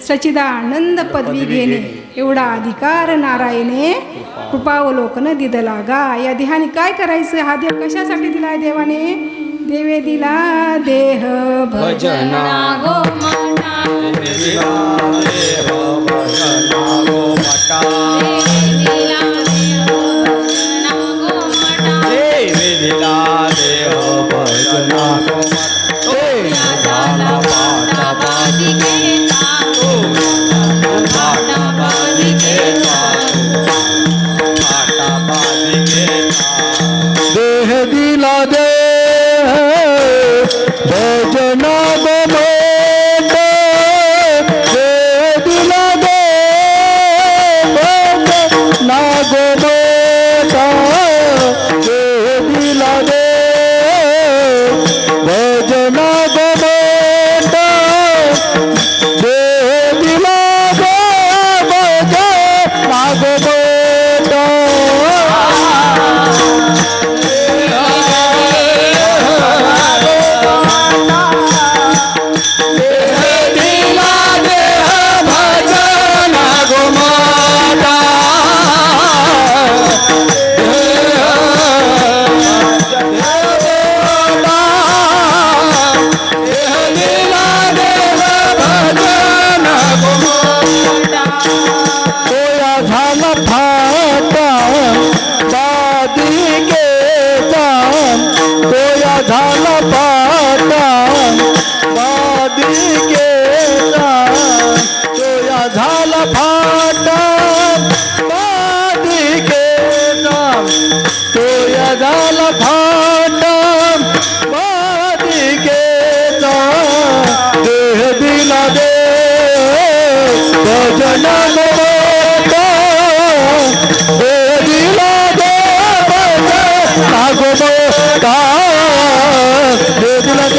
सचिदानंद पदवी घेणे एवढा अधिकार नारायणे कृपावलोकन दिदलागा. या देहाने काय करायचं? हा देह कशासाठी दिला आहे देवाने? देवे दिला देह भजना गोमटा दिला देह भजना गोमटा, दिला देह भजना गोमटा, देवी दिला देह भजना गोमटा, झाला पाटा बाधिकेचा, पाटा बाधिकेचा, पाटा बाधिकेचा, देह दिला देह भजना गोमट, देह दिला देह भजना गोमट, देह दिला देह भजना गोमट, देह दिला देह भजना गोमट. तोया झाला फाटा बादिकेचा, तोया झाला फाटा बादिकेचा, तोया झाला फाटा बादिकेचा, तोया झाला फाटा बादिकेचा, देह दिला दे भजना गोमटा, देह दिला दे भजना गोमटा, देह दिला दे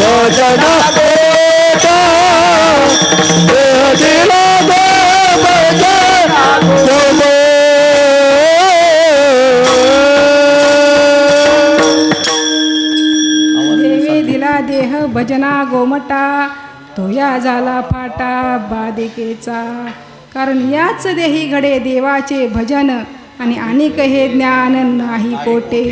भजना गोमटा, देह दिला दे भजना गोमटा. देवे दिला देह भजना गोमटा तोया झाला फाटा बाधिकेचा. कारण याच देही घडे देवाचे भजन आणि अनेक हे ज्ञान नाही कोटे.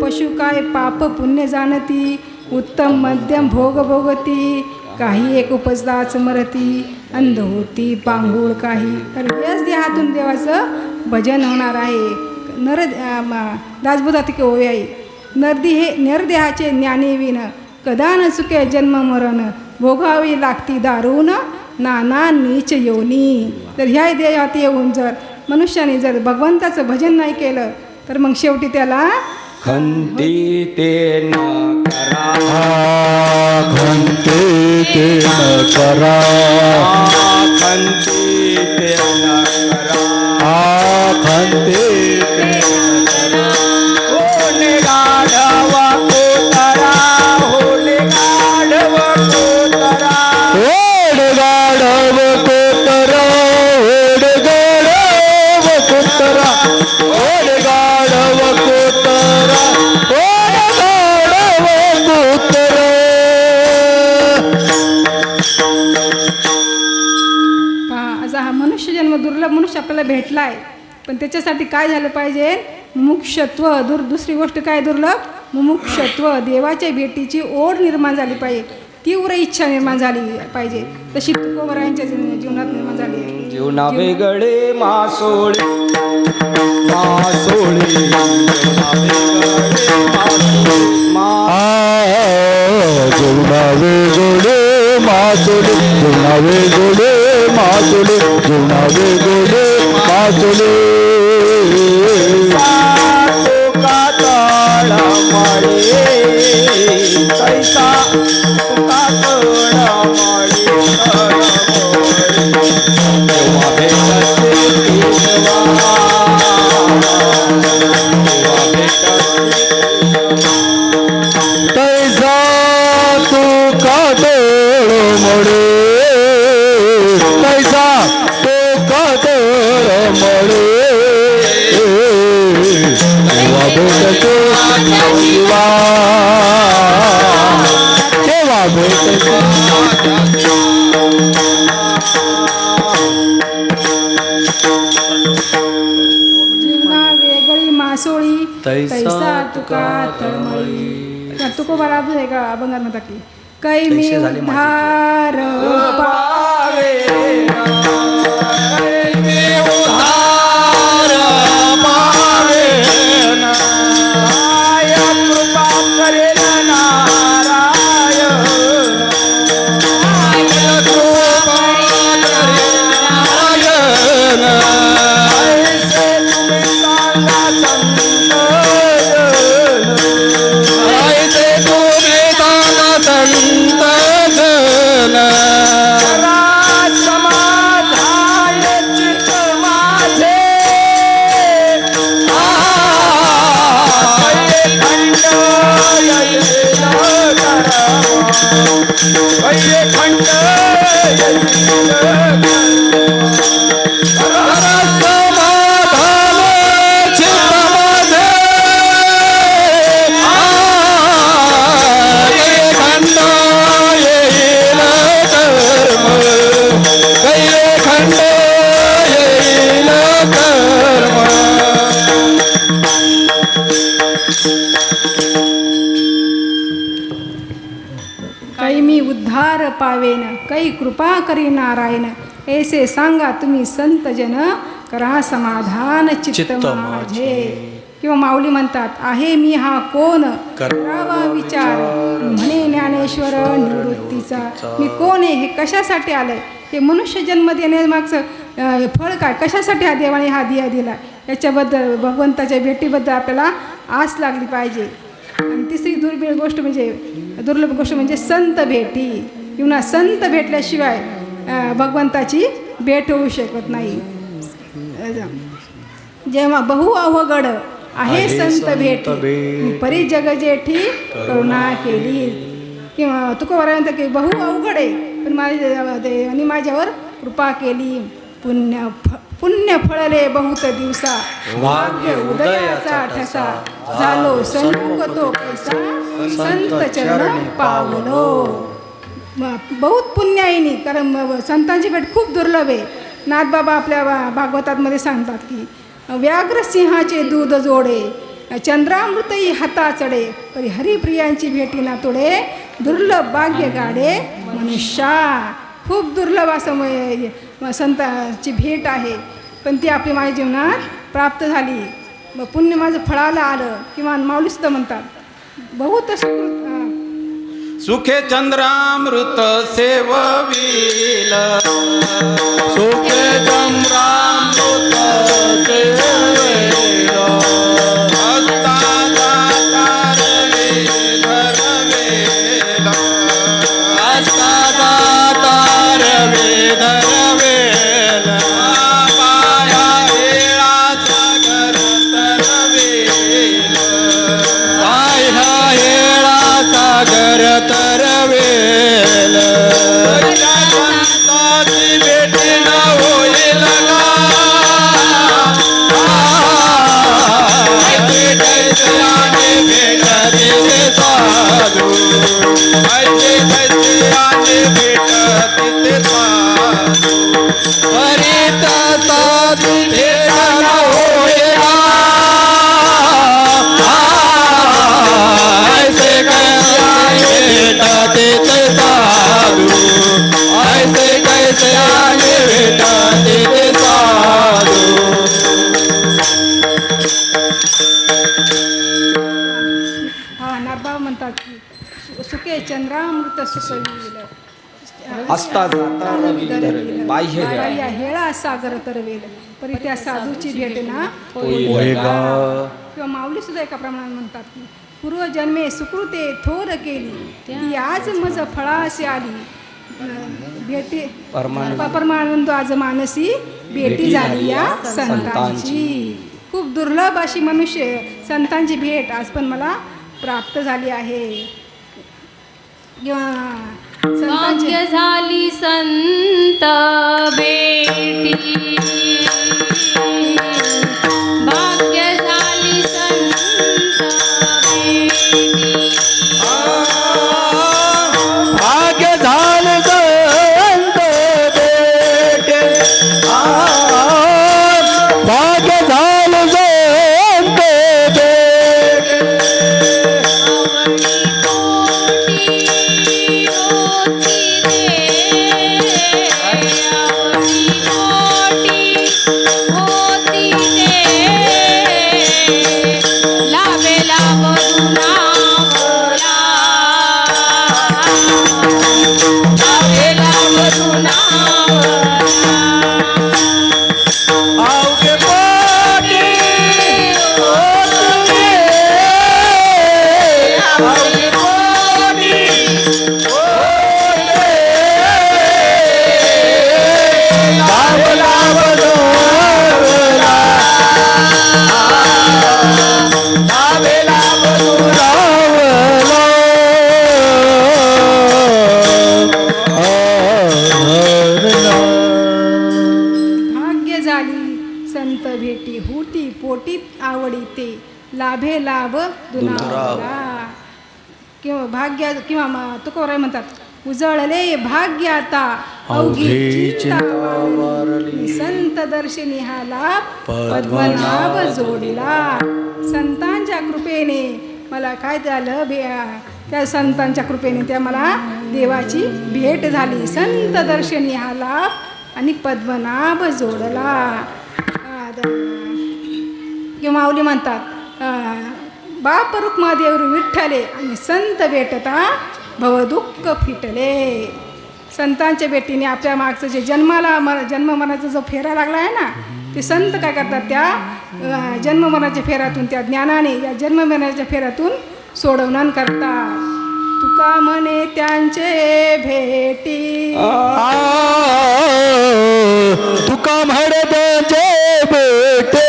पशु काय पाप पुण्य जाणती उत्तम मध्यम भोग भोगती. काही एक उपजताच मरती अंध होती पांगुळ काही. तर याच देहातून देवाचं भजन होणार आहे. दासबोधात की ओवी आहे नरदेहाचे ज्ञानी विन कदा न चुके जन्म मरण भोगावी लागती दारुण नाना नीच योनी. तर ह्या देहात येऊन जर मनुष्याने जर भगवंताचं भजन नाही केलं तर मग शेवटी त्याला खंती ते न करा खंते ते न करा खंती ते न करा खंते ते होले गाढव कोतरा होले गाढव कोतरा ओढ गाढव कोतरा ओढ गाढव कोतरा ओढ गाढव कोतरा ओढ गाढव कोतरा पहा आज हा मनुष्य जन्म दुर्लभ मनुष्य आपल्याला भेटला आहे पण त्याच्यासाठी काय झालं पाहिजे मुमुक्षत्व दुसरी गोष्ट काय दुर्लभ मुमुक्षत्व देवाच्या भेटीची ओढ निर्माण झाली पाहिजे तीव्र इच्छा निर्माण झाली पाहिजे तशी तुकोबरायांच्या जीवनात निर्माण झाली आहे. जीवना वेगळे मासोळे मासोळे जीवना वेगळे जीवना वेगळे मासोले जीवना वेगळे मासोले जीवना वेगळे मासोले तुका तळ मळे तैसा तुका तळ मळे तेव्हा भेटते देवा तेव्हा भेटते तैसा तू कातळ मळे तैसा तो कातळ मळे तेव्हा भेटतो देवा तेव्हा भेटतो जीवना वेगळी मासोळी तैसा तुका तळमळी तुकोबारा आहे का अभंगात म्हणतात की कै मी उद्धार कै मी उद्धार पावेन कै कृपा करी नारायण ऐसे सांगा तुम्ही संत जन करा समाधान चित्त माझे. किंवा माऊली म्हणतात आहे मी हा कोण करावा विचार म्हणे ज्ञानेश्वर निवृत्तीचा. मी कोण आहे हे कशासाठी आलंय हे मनुष्य जन्म देण्यामागचं फळ काय कशासाठी हा देवाने हा दिया दिला याच्याबद्दल भगवंताच्या भेटीबद्दल आपल्याला आस लागली पाहिजे. आणि तिसरी दुर्मिळ गोष्ट म्हणजे दुर्लभ गोष्ट म्हणजे संत भेटी. किंवा संत भेटल्याशिवाय भगवंताची भेट होऊ शकत नाही. जेव्हा बहु अवघड आहे संत भेटी परी जग जेठी करुणा केली. किंवा तुकोबारा म्हणतात की बहु अवघड आहे पण माझ्या देवाने माझ्यावर कृपा केली. पुण्य फळले बहुत दिवसा भाग्य उदयाचा ठसा झालो सन्मुख तो कैसा संत चरण पावलो. बहुत पुण्याईनी कारण संतांची भेट खूप दुर्लभ आहे. नाथबाबा आपल्या भागवतामध्ये सांगतात की व्याघ्र सिंहाचे दूध जोडे चंद्रामृतही हाता चढे परी हरिप्रियांची भेटी ना तोडे दुर्लभ भाग्य गाडे मनुष्या. खूप दुर्लभ असं संतांची भेट आहे पण ती आपली माझ्या जीवनात प्राप्त झाली. मग पुण्य माझं फळाला आलं. किंवा माऊलीसुद्धा म्हणतात बहुत सुखे चंद्रामृत सेववील सुखे चंद्रामृत चंद्रामृत सुखविल हस्ता जाता रवी धरले, बाह्य हेळा. बाह्य हेळा सागर तरवेल परी त्या साधूची भेट ना होय गा. किंवा माऊली सुद्धा एका प्रमाणात म्हणतात की पूर्वजन्मे सुकृते थोर केली ती आज मज फळाशी आली भेटी परमानंद आज मानसी भेटी झाली या संतांची. खूप दुर्लभ अशी मनुष्य संतांची भेट आज पण मला प्राप्त झाली आहे. किंवा संतांची भाग्य झाली संत बेटी भाग्य झाली संत बेटी भाग्य झालं संत भेटे, भाग्य झालं संत भेटे. अवघे पोटी होती रे, अवघे पोटी होते. लाभला बदुरावला, लाभला बदुरावला. भाग्य झाली संत भेटी होती पोटीत आवडीते लाभे लाभ दुनावला. किंवा भाग्य किंवा तुकोराय म्हणतात उजळले भाग्य आता अवघी चिंता वारली. संत दर्शनी हा लाभ पद्मनाभ जोडिला. संतांच्या कृपेने मला काय झालं त्या संतांच्या कृपेने त्या मला देवाची भेट झाली. संत दर्शनी हा लाभ आणि पद्मनाभ जोडला. किंवा माऊली म्हणतात बाप रुक्मादेव विठ्ठले आणि संत भेटता भवदुःख फिटले. संतांच्या भेटीने आपल्या मागचं जे जन्म मरणाचा जो फेरा लागला आहे ना ते संत काय करतात त्या जन्म मरणाच्या फेऱ्यातून त्या ज्ञानाने या जन्म मरणाच्या फेऱ्यातून सोडवणं करतात. तुका म्हणे त्यांचे भेटी तुका म्हणे त्यांचे भेटे,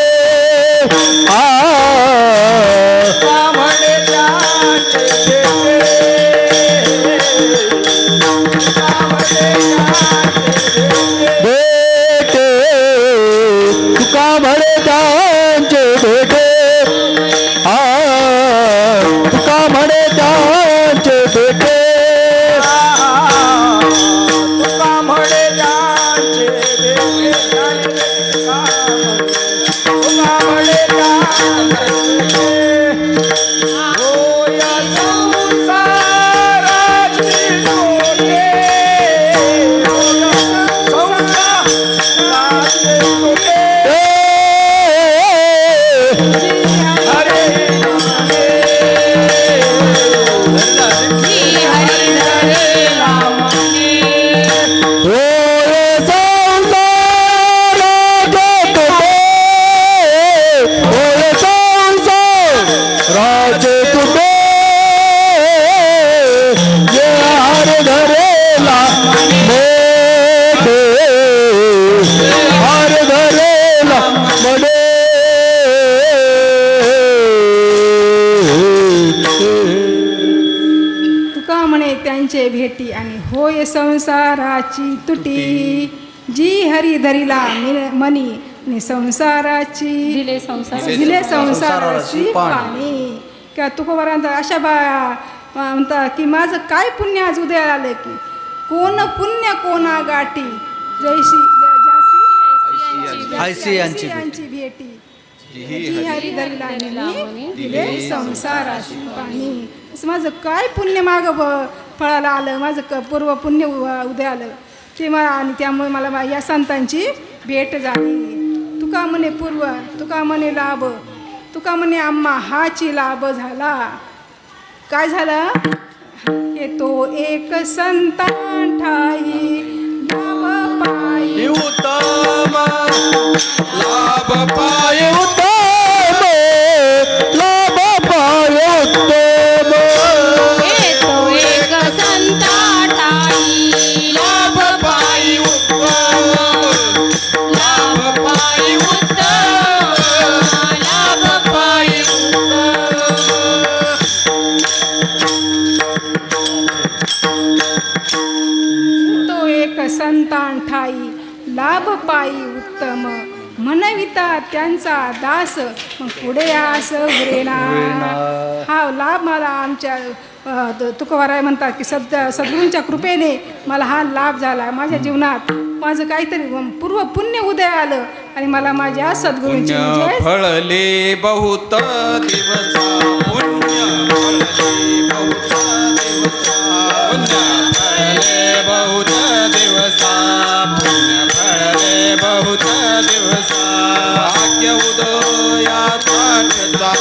तुका म्हणे त्यांचे भेटे, तुका म्हणे त्यांचे भेटे, तुका म्हणे त्यांचे भेटे, तुका म्हणे त्यांचे भेटे, तुका म्हणे त्यांचे भेटे. होय संसाराची तोटे, होय संसाराची तोटे. हरे राजे तुटे ये हर धरेला मोठे, हर धरेला मोठे. तुका म्हणे त्यांचे भेटी आणि होय संसाराची तुटी. जी हरी धरिला मनी आणि संसाराची दिले दिले संसाराची पाणी. किंवा तुकोबारांत अशा म्हणतात की माझं काय पुण्य आज उदयाला आलं की कोण पुण्य कोणा गाठी जैसी यांची भेटी. जी हरी धरिला मनी दिले संसाराची पाणी. असं माझं काय पुण्य मागं फळाला आलं, माझं पूर्व पुण्य उदय आलं ते मला आणि त्यामुळे मला या संतांची भेट झाली. तुका म्हणे पूर्व, तुका म्हणे लाभ, तुका म्हणे आम्हा हाची लाभ झाला. काय झालं येतो एक संतान ठाई लाभ पायी उत्तम लाभ पाय उत्तम लाभ पाय उत्तम येतो एक संता ठाई लाभ पायी लाभ पायी उत्तम लाभ पायी तो एक संतान ठाई लाभ पायी उत्तम म्हणविता त्यांचा दास मग पुढे आस उरेना. हा लाभ मला आमच्या तुकोबाराय म्हणतात की सद्गुरूंच्या कृपेने मला हा लाभ झाला. माझ्या जीवनात माझं काहीतरी पूर्व पुण्य उदय आलं आणि मला माझ्या सद्गुरूंची पुण्य फळले बहुत दिवसा पुण्य फळले बहुत दिवसा पुण्य फळले बहुत दिवसा भाग्य उदयाचा ठसा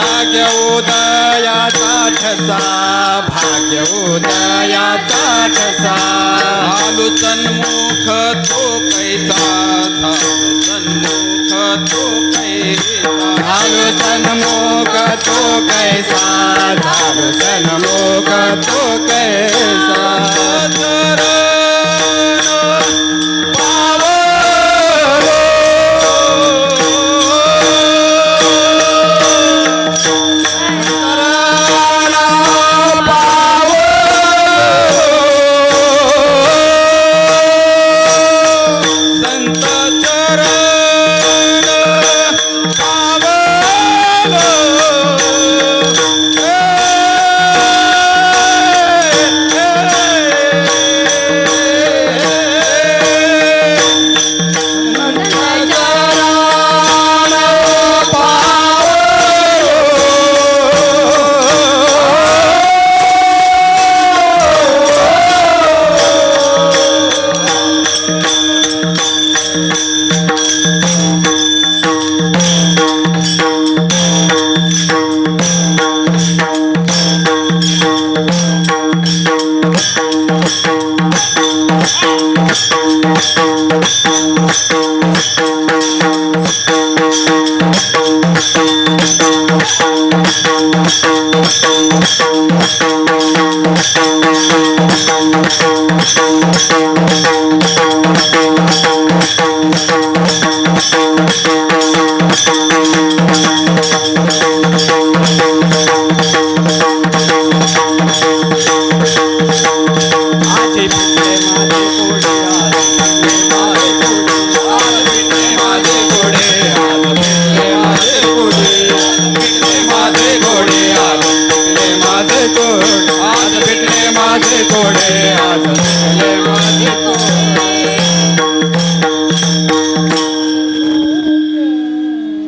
भाग्य उदयाचा ठसा भाग्य उदयाचा ठसा झालो सन्मुख तो कैसा झालो सन्मुख तो कैसा झालो सन्मुख तो कैसा झालो सन्मुख तो कैसा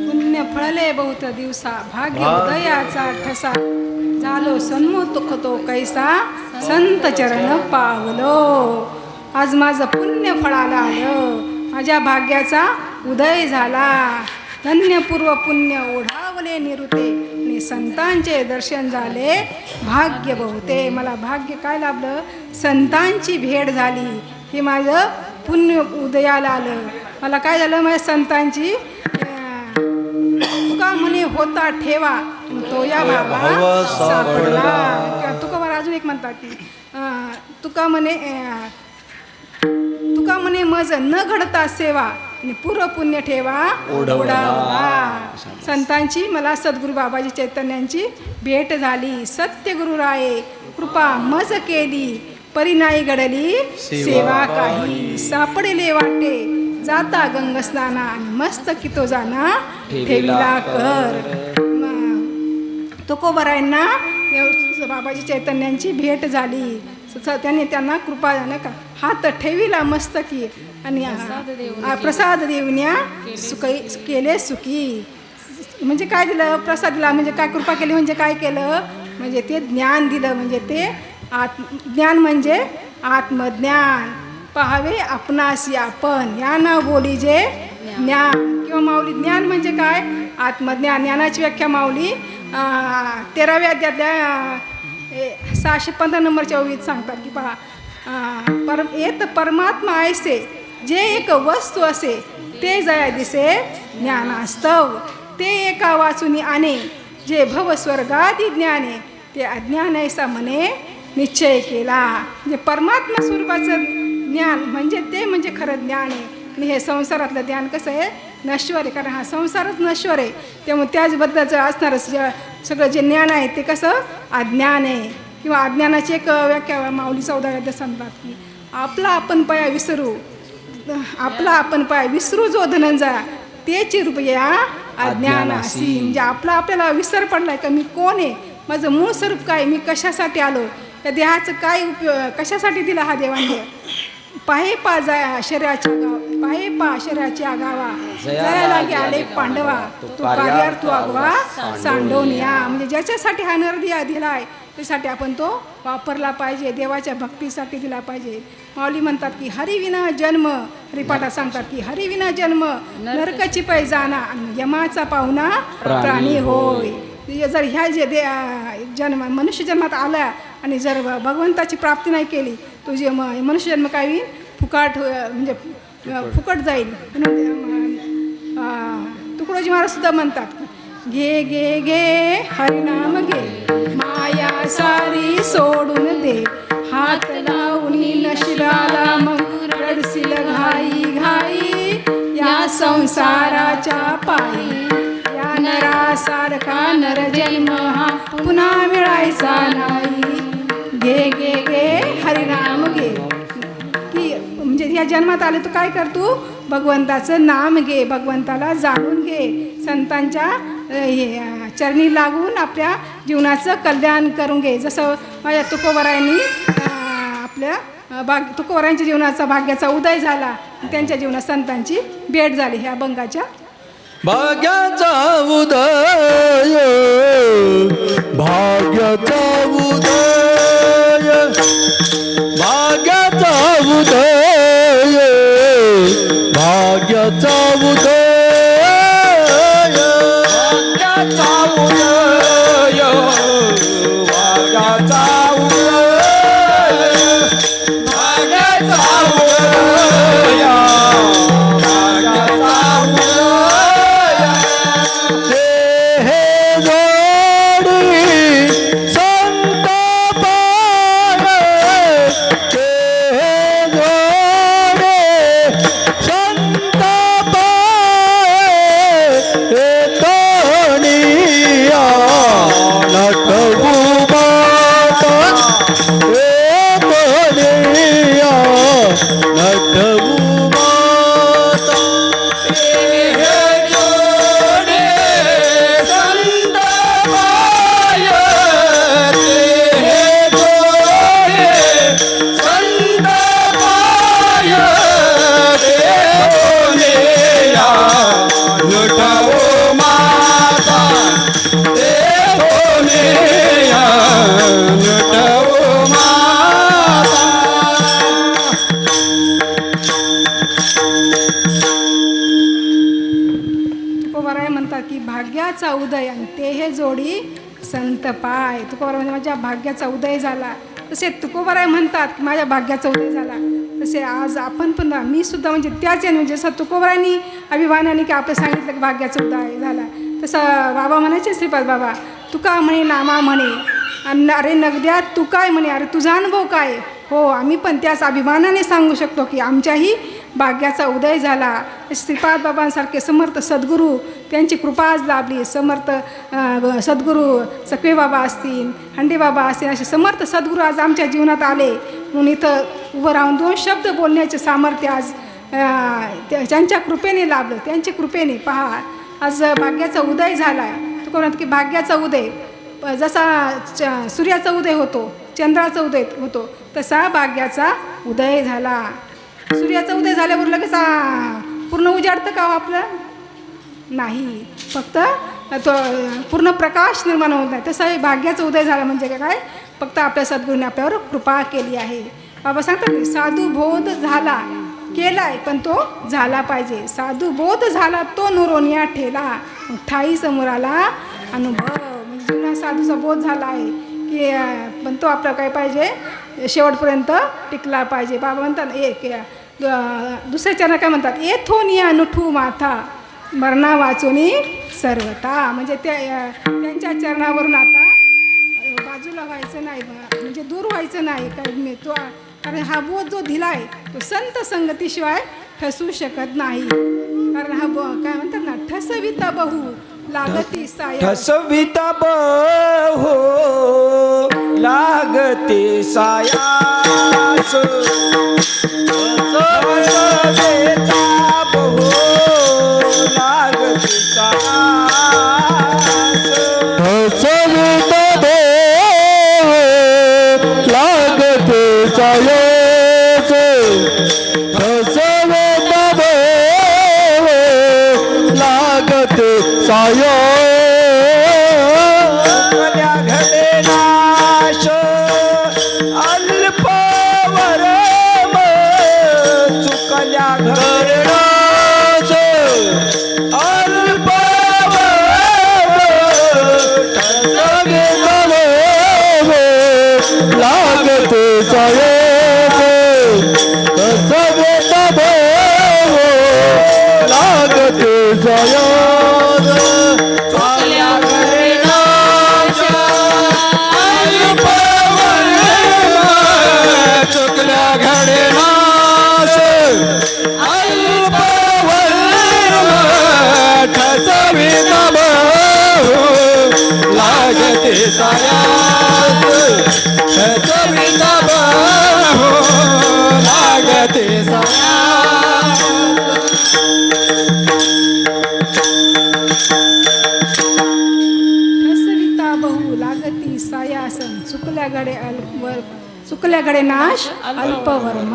पुण्य फळले बहुत दिवसा भाग्य उदयाचा ठसा झालो सन्मुख तो कैसा संत चरण पावलो. आज माझं पुण्य फळाला आलं, माझ्या भाग्याचा उदय झाला. धन्य पूर्व पुण्य ओढावले निरुते आणि संतांचे दर्शन झाले भाग्य बहुते. मला भाग्य काय लाभलं? संतांची भेट झाली. हे माझं पुण्य उदयाला आलं. मला काय झालं? माझ्या संतांची तुका म्हणे होता ठेवा तो या बाबा सापडला. तुका मला अजून एक म्हणतात की तुका म्हणे मज न घडता सेवा आणि पूर्व पुण्य ठेवा ओढावा. संतांची मला सद्गुरू बाबाजी चैतन्यांची भेट झाली. सत्यगुरु राये कृपा मज केली परी नाही घडली सेवा काही. सापडेले वाटे जाता गंग स्नाना आणि मस्त कितो जाना ठेविला कर. तुकोबारायांना बाबाजी चैतन्यांची भेट झाली. त्यांनी त्यांना कृपा नाही का हात ठेविला मस्तकी आणि प्रसाद देवन्या सुखी केले सुखी. म्हणजे काय दिलं? प्रसाद दिला म्हणजे काय? कृपा केली म्हणजे काय केलं? म्हणजे ते ज्ञान दिलं. म्हणजे ते ज्ञान म्हणजे आत्मज्ञान. पाहावे आपणासी आपण या न बोली जे ज्ञान किंवा माऊली. ज्ञान म्हणजे काय? आत्मज्ञान. ज्ञानाची व्याख्या माऊली 13व्या अध्यायातल्या 615 नंबरच्या ओळीत सांगतात की पहा परमात्मा ऐसे जे एक वस्तू असे ते जया दिसे ज्ञानास्तव ते एका वाचून आणे जे भव स्वर्गादी ज्ञाने ते अज्ञान ऐसा म्हणे निश्चय केला. म्हणजे परमात्मा स्वरूपाचं ज्ञान म्हणजे ते म्हणजे खरं ज्ञान आहे. आणि हे संसारातलं ज्ञान कसं आहे नश्वर आहे, कारण हा संसारच नश्वर आहे. त्यामुळे त्याचबद्दलचं असणारं सगळं जे ज्ञान आहे ते कसं अज्ञान आहे. किंवा अज्ञानाची एक व्याख्या माऊली 14 सांगतात की आपला आपण पाया विसरू जो धनंजया तेची रुपया अज्ञानासी. म्हणजे आपल्याला विसर पडलाय का मी कोण आहे, माझं मूळ स्वरूप काय, मी कशासाठी आलो, त्या देहाचं काय उपयोग, कशासाठी दिला हा देवाने. पाहे पा शरीराच्या गावा जया लागे आले पांडवा तो कार्यार्थ आगवा सांडवनिया. म्हणजे ज्याच्यासाठी हा नरदिया दिलाय त्यासाठी आपण तो वापरला पाहिजे, देवाच्या भक्तीसाठी दिला पाहिजे. माऊली म्हणतात की हरिविना जन्म, हरिपाठात सांगतात की हरिविना जन्म नरकाची पै जाना आणि यमाचा पाहुणा प्राणी होय. जर ह्या जे मनुष्य जन्मात आला आणि जर भगवंताची प्राप्ती नाही केली तो जे मनुष्य जन्म काय होईल फुकट, म्हणजे फुकट जाईल. तुकडोजी महाराज सुद्धा म्हणतात घे घे घे हरिनाम घे माया सारी सोडून दे हात लावून नशिबाला मग रडसील घाई घाई या संसाराच्या पायी. या नरासारखा नरजन्म हा पुन्हा मिळायचा नाही. घे घे घे हरिनाम घे की म्हणजे या जन्मात आले तू काय कर, तू भगवंताचं नाम घे, भगवंताला जाणून घे, संतांच्या चरणी लागून आपल्या जीवनाचं कल्याण करून घे. जसं माझ्या तुकोबरायांनी आपल्या तुकोबरायांच्या जीवनाचा भाग्याचा उदय झाला, त्यांच्या जीवनात संतांची भेट झाली. ह्या अभंगाच्या भाग्याचा उदय भाग्याचा उदय भाग्याचा उदय भाग्याचा उदय भाग्याचा उदय भाग्याचा उदय भाग्याचा उदय भाग्याचा उदय. हे जोडी संत पाय हे जोडी संत पाय हे तोनिया नटवू माता हे तोनिया नटवू माता. हे जोडे संत पाय हे जोडे संत पाय हे तोनिया नटवू माता हे तोनिया नटवू माता. तुकोबाराय म्हणतात की भाग्याचा उदय आणि ते हे जोडी संत पाय. तुकोबाराय म्हणजे माझ्या भाग्याचा उदय झाला. तसे तुकोबाराय म्हणतात की माझ्या भाग्याचा उदय झाला. तसे आज आपण पण मी सुद्धा म्हणजे त्याच म्हणजे जसं तुकोबारायांनी अभिमानाने की आपलं सांगितलं की भाग्याचा उदय झाला, तसं बाबा म्हणायचे श्रीपाद बाबा तुका म्हणे नामा म्हणे अरे नगद्या तू काय म्हणे, अरे तुझा अनुभव काय. हो आम्ही पण त्याच अभिमानाने सांगू शकतो की आमच्याही भाग्याचा उदय झाला. श्रीपाद बाबांसारखे समर्थ सद्गुरू त्यांची कृपा आज लाभली. समर्थ सद्गुरू चकवे बाबा असतील, हंडे बाबा असतील, असे समर्थ सद्गुरू आज आमच्या जीवनात आले. म्हणून इथं उभं राहून 2 शब्द बोलण्याचे सामर्थ्य आज त्यांच्या कृपेने लाभलं. त्यांच्या कृपेने पहा आज भाग्याचा उदय झाला. तुका म्हणत की भाग्याचा उदय जसा सूर्याचा उदय होतो, चंद्राचा उदय होतो, तसा भाग्याचा उदय झाला. सूर्याचा उदय झाल्यावर लगेच पूर्ण उजाडतं का आपलं नाही, फक्त तो पूर्ण प्रकाश निर्माण होत नाही. तसं भाग्याचा उदय झाला म्हणजे काय, फक्त आपल्या सद्गुरूने आपल्यावर कृपा केली आहे. बाबा सांगतात साधू बोध झाला केलाय पण तो झाला पाहिजे. साधू बोध झाला तो नुरोनिया ठेला ठाई समोर आला अनुभव. म्हणजे साधूचा बोध झाला आहे की पण तो आपला काय पाहिजे शेवटपर्यंत टिकला पाहिजे. बाबा म्हणतात दुसऱ्या चरणा काय म्हणतात, येथोनी अनुठू माथा मरणा वाचोनी सर्वता. म्हणजे त्यांच्या चरणावरून आता बाजूला व्हायचं नाही, म्हणजे दूर व्हायचं नाही काय तो. कारण हा बोध जो दिला आहे तो संत संगतीशिवाय ठसू शकत नाही. कारण हा काय म्हणतात ना, ठसविता बहु लागती साया. ठसविता बहु लागती सायास. ठसविता बहु लागती सायास. ठसविता बहु लागती सायास. ठसविता बहु लागती सायास. चुकल्या घडे नाश अल्पवरम. चुकल्या घडे नाश अल्पवरम. ठसविता बहु लागते सायास. ठसविता बहु लागते सायास. चुकल्या घडे नाश अल्पवरम. चुकल्या घडे नाश अल्पवरम. ठसविता बहु लागते सायास. ठसविता बहु लागते सायास. ठसविता बहु लागती सायासन. चुकल्या गडे नाश अल्पवर्म.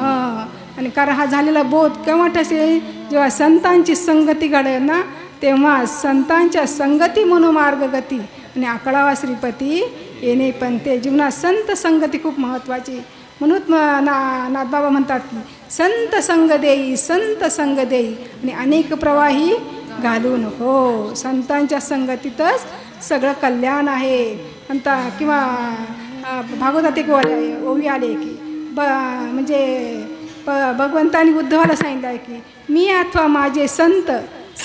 आणि कारण हा झालेला बोध केव्हा ठसेल, जेव्हा संतांची संगती घडेल ना, तेव्हा संतांच्या संगती मनोमार्ग गती आणि 11वा श्रीपती येणे पण ते. जीवनात संत संगती खूप महत्त्वाची. म्हणून नाथबाबा म्हणतात की संत संग देई, संत संग देई आणि अनेक प्रवाही घालू नको. संतांच्या संगतीतच सगळं कल्याण आहे म्हणता. किंवा भागवतात एक ओवी आले की म्हणजे भगवंतानी उद्धवाला सांगितलं आहे की मी अथवा माझे संत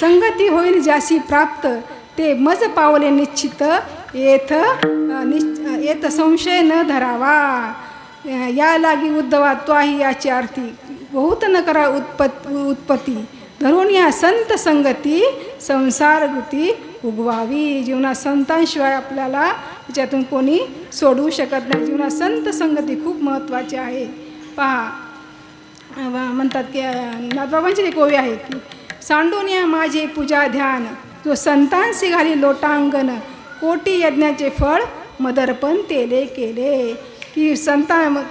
संगती होईल ज्याशी प्राप्त ते मज पावले निश्चित येथ संशय न धरावा. या लागी उद्धवा त्वाही याची आरती बहुत न करा उत्पत्ती धरून या संत संगती संसार वृत्ती उगवावी. जीवनात संतांशिवाय आपल्याला त्याच्यातून कोणी सोडवू शकत नाही. जीवनात संत संगती खूप महत्त्वाची आहे. पहा म्हणतात की नाथबाबांची एक ओवी आहे की सांडून या माझे पूजा ध्यान जो संतांशी घाली लोटांगण कोटी यज्ञाचे फळ मदर्पण तेले केले. की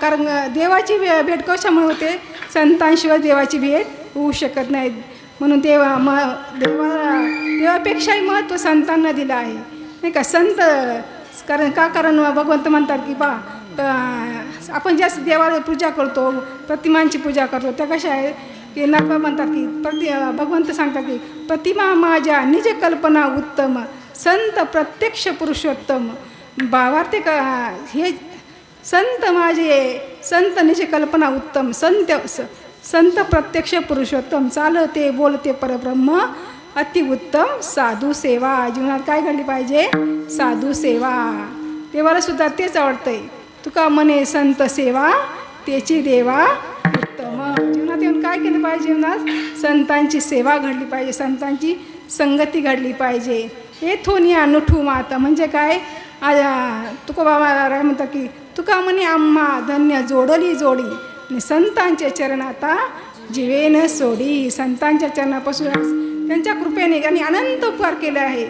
कारण देवाची भेट कशामुळे होते, संतांशिवाय देवाची भेट होऊ शकत नाही. म्हणून देवापेक्षाही महत्त्व संतांना दिलं आहे नाही का. संत कारण भगवंत म्हणतात की आपण जास्त देवाला पूजा करतो, प्रतिमांची पूजा करतो, त्या कशा आहे की नाथबाबा म्हणतात की भगवंत सांगतात की प्रतिमा माझ्या निज कल्पना उत्तम संत प्रत्यक्ष पुरुषोत्तम. भावार्थ हे संत माझे संत निज कल्पना उत्तम संत प्रत्यक्ष पुरुषोत्तम चालते बोलते परब्रह्म अतिउत्तम साधू सेवा. जीवनात काय घडली पाहिजे, साधू सेवा. देवाला सुद्धा तेच आवडतंय. तुका म्हणे संत सेवा त्याची देवा उत्तम. जीवनात येऊन काय केलं पाहिजे, जीवनात संतांची सेवा घडली पाहिजे, संतांची संगती घडली पाहिजे. येथून या नुठू माता म्हणजे काय, तुका बाबा म्हणतात की तुका म्हणे आम्हा धन्य जोडली जोडी आणि संतांच्या चरणाता जीवेन सोडी. संतांच्या चरणापासून त्यांच्या कृपेने त्यांनी अनंत उपकार केले आहे.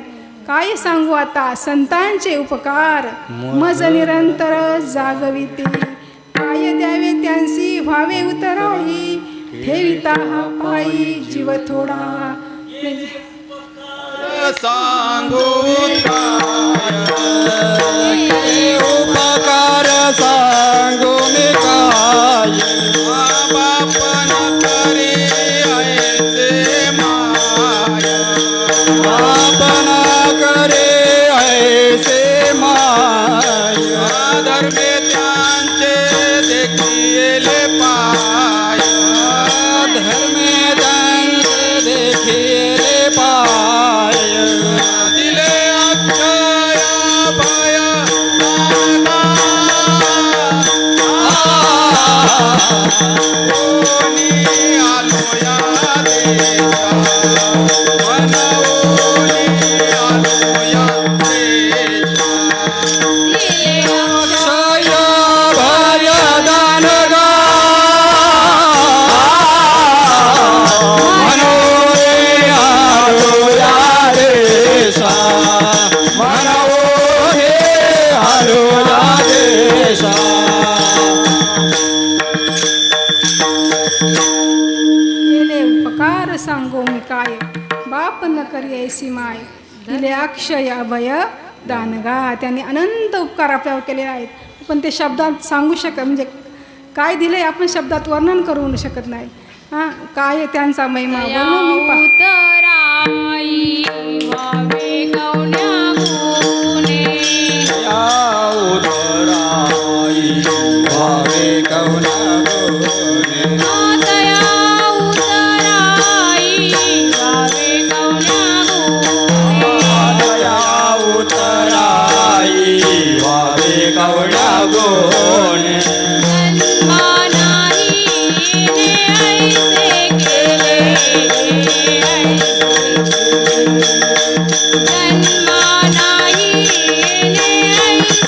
काय सांगू आता संतांचे उपकार मज निरंतर जागविते. काय द्यावे त्यांसी व्हावे उतराई ठेविता हा पायी जीव थोडा. सांगू उपकार सांगू मी काय बापन करे ऐसे माया. बापन करे ऐसे माया. कोणी आलो या देशा मनवोनी आलो या देशा अक्षय भयदान गा मनोरे आलो या देशा मनवोनी आलो या देशा केले उपकार सांगो मी काय बाप न करी ऐसी माय दिले अक्षय अभय दानगा. त्यांनी अनंत उपकार आपल्यावर केलेले आहेत पण ते शब्दात सांगू शकत म्हणजे काय दिले आपण शब्दात वर्णन करू शकत नाही. हां काय त्यांचा महिमा वर्णन मी उतराई वावे गवण्या गुणे या उदराई भावे कवना गोने आतया उतराई वावे गवण्या गुणे दया उतराई भावे कवना गोने जन्मानाही ने ऐसे केले जन्मानाही ने ऐसे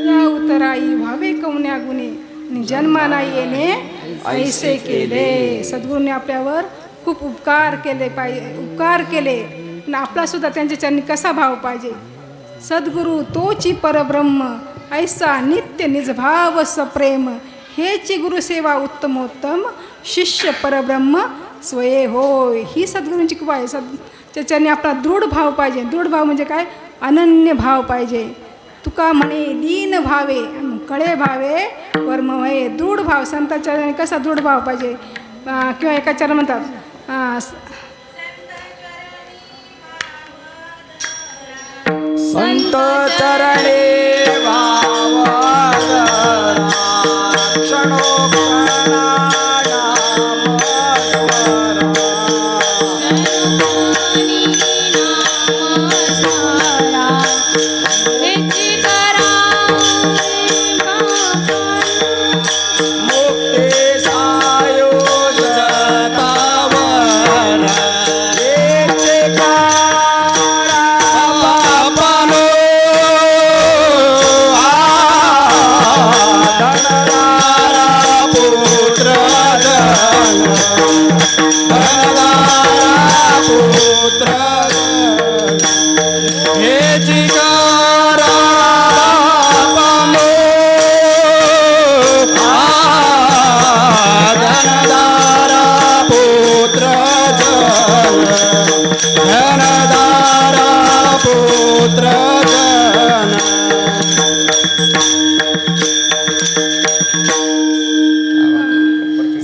या उतराई व्हावे कवन्या गुणे आणि जन्माना येणे ऐसे केले. सद्गुरूंनी आपल्यावर खूप उपकार केले आणि आपला सुद्धा त्यांच्या चरणी कसा भाव पाहिजे. सद्गुरू तोची परब्रह्म ऐसा नित्य निजभाव सप्रेम हेची गुरुसेवा उत्तमोत्तम शिष्य परब्रह्म स्वये होय. ही सद्गुरूंची कृपा आहे. त्या चरणी आपला दृढ भाव पाहिजे. दृढ भाव म्हणजे काय अनन्य भाव पाहिजे. तुका म्हणे लीन भावे कळे भावे वर्म वये. दृढ भाव संताच्या चरणी कसा दृढ भाव पाहिजे किंवा एका चरण म्हणतात संत चरणे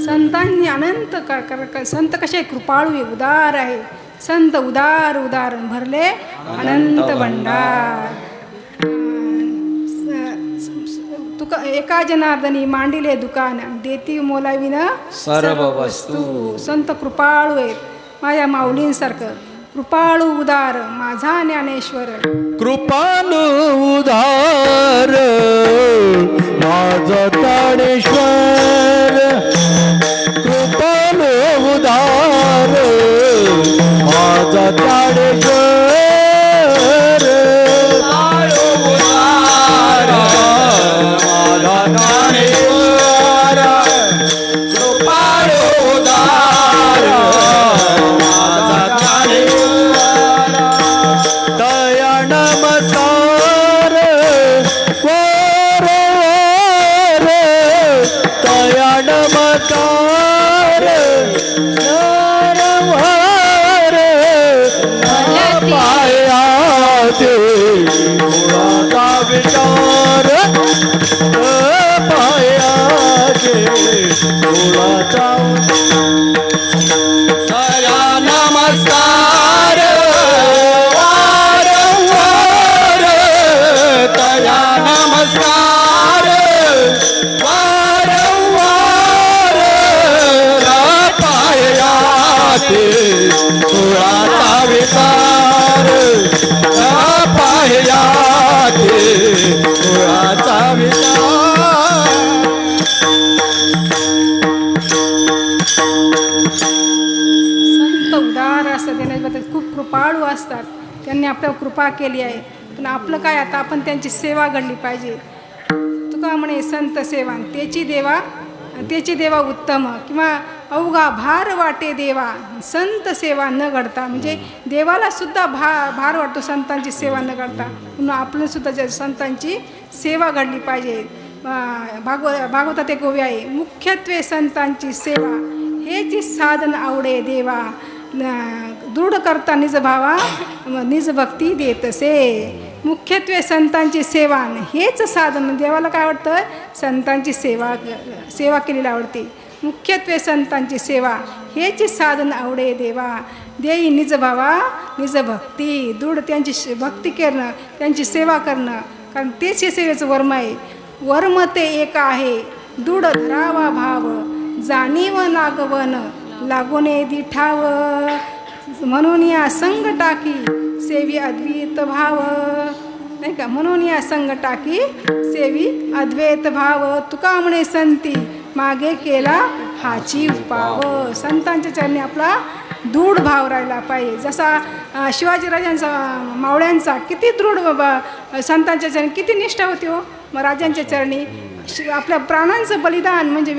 संतांनी अनंत संत कसे कृपाळू आहे उदार आहे. संत उदार उदाहरण भरले अनंत भंडार. तुका एका जनार्दनी मांडिले दुकान देती मोलाविन सर्व वस्तू. संत कृपाळू आहेत माझ्या माऊलींसारखं. कृपाळू उदार माझा ज्ञानेश्वर. कृपालू उदार माझा ज्ञानेश्वर. कृपालू उदार माझा ज्ञानेश्वर. दया नमस्कार वर वर. दया नमस्कार वर वर. पायाचे मुळाचा विचार. पायाचे मुळाचा दया नमस्कार कुळाचा विचार पाह्या कुळाचा विचार. संत उदार असतात, देण्याबद्दल खूप कृपाळू असतात. त्यांनी आपल्यावर कृपा केली आहे. पण आपलं काय, आता आपण त्यांची सेवा घडली पाहिजे. तुका म्हणे संत सेवा त्याची देवा उत्तम, किंवा अवघा भार वाटे देवा संत सेवा न घडता. म्हणजे देवाला सुद्धा भार वाटतो संतांची सेवा न घडता. म्हणून आपलं सुद्धा ज्या संतांची सेवा घडली पाहिजे. भागवतात एक ओवी आहे, मुख्यत्वे संतांची सेवा हेची साधन आवडे देवा, दृढ करता निज भावा निज भक्ती देतसे. मुख्यत्वे संतांची सेवा हेच साधन. देवाला काय आवडतं, संतांची सेवा केलेली आवडते. मुख्यत्वे संतांची सेवा हेच साधन आवडे देवा, देई निज भावा निज भक्ती. दृढ त्यांची भक्ती करणं, त्यांची सेवा करणं, कारण तेच हे सेवेचं वर्म आहे. वर्म ते एक आहे, दृढ धरावा भाव, जाणीव नागवन लागोने दिठाव. म्हणून या संग टाकी सेवी अद्वैत भाव, नाही का. म्हणून या संग टाकी सेवी अद्वैत भाव. तुका म्हणे संती मागे केला हाची उपाव. संतांच्या चरणी आपला दृढ भाव राहिला पाहिजे. जसा शिवाजीराजांचा मावळ्यांचा किती दृढ संतांच्या चरणी किती निष्ठा होती हो. मग राजांच्या चरणी आपल्या प्राणांचं बलिदान, म्हणजे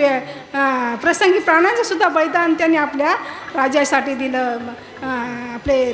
प्रसंगी प्राणांचं सुद्धा बलिदान त्यांनी आपल्या राजासाठी दिलं. आपले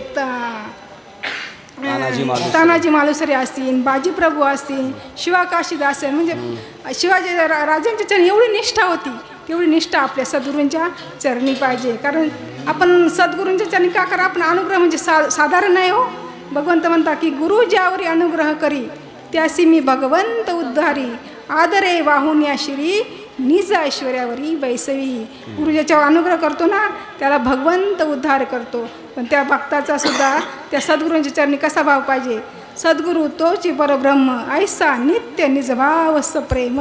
तानाजी मालुसरे असतील, बाजीप्रभू असतील, शिवाकाशीदास असेल, म्हणजे शिवाजी राजांच्या चरणी एवढी निष्ठा होती, तेवढी निष्ठा आपल्या सद्गुरूंच्या चरणी पाहिजे. कारण आपण सद्गुरूंच्या चरणी का करा, आपण अनुग्रह म्हणजे साधारण नाही हो. भगवंत म्हणता की गुरु ज्यावरी अनुग्रह करी त्यासी मी भगवंत उद्धारी, आदरे वाहून या श्री निज ऐश्वर्यावरी बैसवी. गुरु ज्याच्यावर अनुग्रह करतो ना त्याला भगवंत उद्धार करतो. पण त्या भक्ताचा सुद्धा त्या सद्गुरूंच्या चरणी कसा भाव पाहिजे. सद्गुरू तोची परब्रह्म ऐसा नित्य निजभावस प्रेम.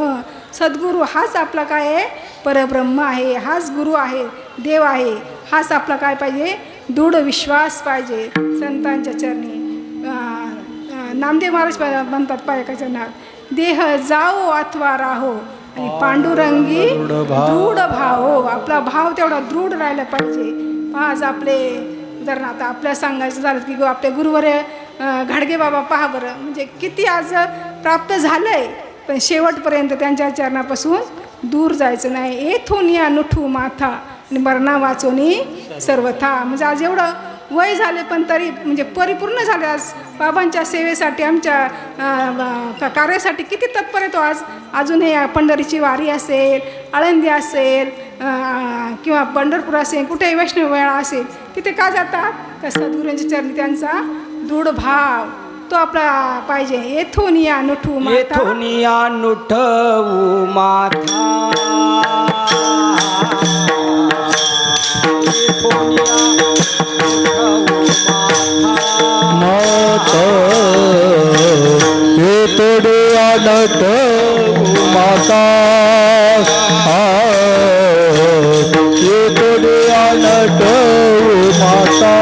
सद्गुरू हाच आपला काय आहे, परब्रह्म आहे, हाच गुरु आहे, देव आहे. हाच आपला काय पाहिजे, दृढ विश्वास पाहिजे संतांच्या चरणी. नामदेव महाराज म्हणतात पायकाच्या नाव, देह जाओ अथवा राहो आणि पांडुरंगी दृढ भाव. आपला भाव तेवढा दृढ राहिला पाहिजे. आज आपले उदाहरणार्थ आपल्या सांगायचं झालं की आपले गुरुवर्य घाडगे बाबा पहा बरं, म्हणजे किती आज प्राप्त झालं आहे, पण शेवटपर्यंत त्यांच्या चरणापासून दूर जायचं नाही. येथून या नुठू माथा आणि मरणा वाचोनी सर्वथा. म्हणजे आज एवढं वय झाले पण तरी म्हणजे परिपूर्ण झाले. आज बाबांच्या सेवेसाठी, आमच्या कार्यासाठी किती तत्पर येतो. आज अजून हे पंढरीची वारी असेल, आळंदी असेल किंवा पंढरपूर असेल, कुठेही वैष्णव वेळा असेल, तिथे का जातात, त्या सद्गुरूंच्या चरणी त्यांचा दृढ भाव तो आपला पाहिजे. येथून या नुठू माथा, येथून या नुठवू माथा, तोडे आनत माता, तोडे आनत माता,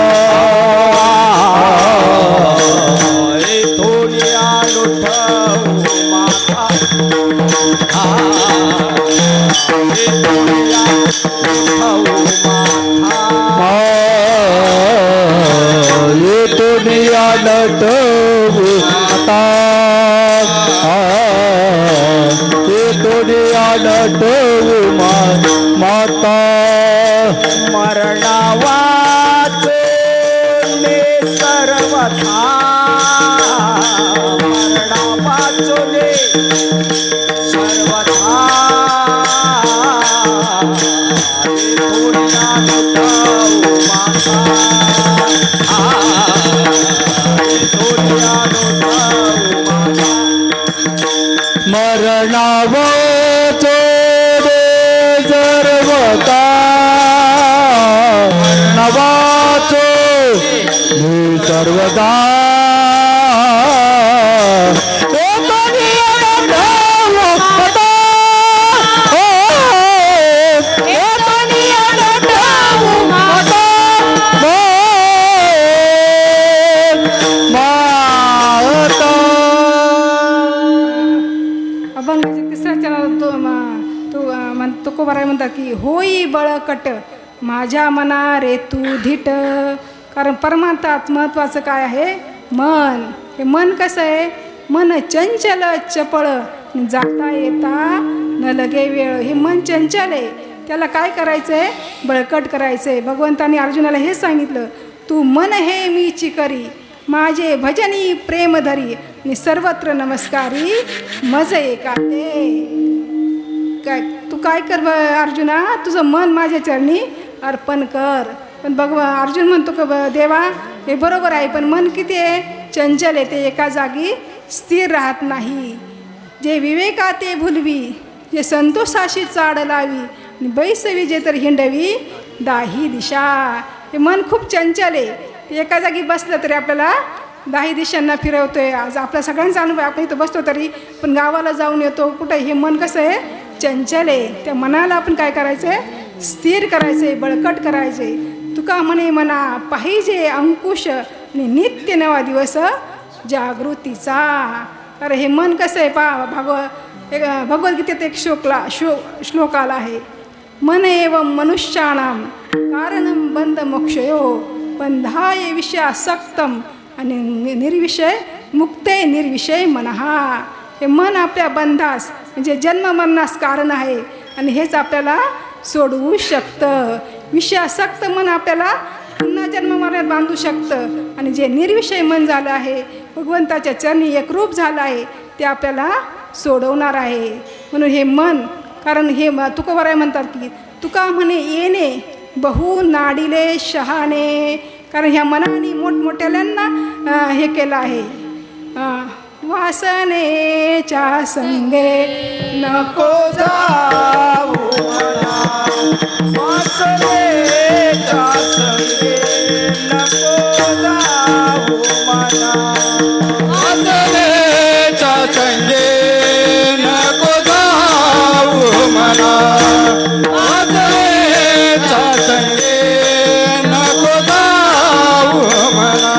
तोडे आनत माता, तोडिया नट माता, तोडिया नट माता. मरणावाचे सर्वथा, मरणावाचोले सर्वथा, तोडिया नट माता, मरणावाचो सर्वथा, मरणावाचो सर्वदा, बळकट माझ्या मना रे तू धीट. कारण परमार्थात महत्त्वाचं काय आहे? मन. हे मन कसं आहे? मन चंचल चपळ जाता येता न लगे वेळ. हे मन चंचल आहे, त्याला काय करायचं आहे? बळकट करायचं आहे. भगवंतांनी अर्जुनाला हे सांगितलं, तू मन हे मीची करी माझे भजनी प्रेम धरी आणि सर्वत्र नमस्कारी मज एकाते. काय तू काय कर अर्जुना, तुझं मन माझ्या चरणी अर्पण कर. पण अर्जुन म्हणतो का देवा हे बरोबर आहे, पण मन किती आहे? चंचल आहे, ते एका जागी स्थिर राहत नाही. जे विवेका ते भुलवी, जे संतोषाशी चाड लावी आणि बैसवी जे तर हिंडवी दाही दिशा. हे मन खूप चंचल आहे, ते एका जागी बसलं तरी आपल्याला दाही दिशांना फिरवतोय. आज आपला सगळ्यांचा अनुभव, आपण इथं बसतो तरी पण गावाला जाऊन येतो कुठं. हे मन कसं आहे? चंचल आहे. त्या मनाला आपण काय करायचं आहे? स्थिर करायचं आहे, बळकट करायचं आहे. तुका म्हणे मना पाहिजे अंकुश आणि नित्य नवा दिवस जागृतीचा. अरे हे मन कसं आहे पहा, भगवद्गीतेत एक श्लोक आला आहे, मन एवं मनुष्याणाम कारणम बंध मोक्षयो बंधाय विषयासक्तम आणि निर्विषय मुक्ते निर्विषय मनहा. हे मन आपल्या बंधास म्हणजे जन्म मरणास कारण आहे आणि हेच आपल्याला सोडवू शकतं. विषयासक्त मन आपल्याला पुन्हा जन्म मरणात बांधू शकतं आणि जे निर्विषय मन झालं आहे, भगवंताच्या चरणी एकरूप झालं आहे, ते आपल्याला सोडवणार आहे. म्हणून हे मन, कारण हे तुकोबाराय म्हणतात की तुका म्हणे येणे बहु नाडिले शहाणे. कारण ह्या मनाने मोठमोठ्याल्यांना हे केलं आहे, वासनेच्या संगे नको जाऊ मना, वासनेच्या संगे नको जाऊ मना, वासनेच्या संगे नको जाऊ मना, वासनेच्या संगे नको जाऊ मना.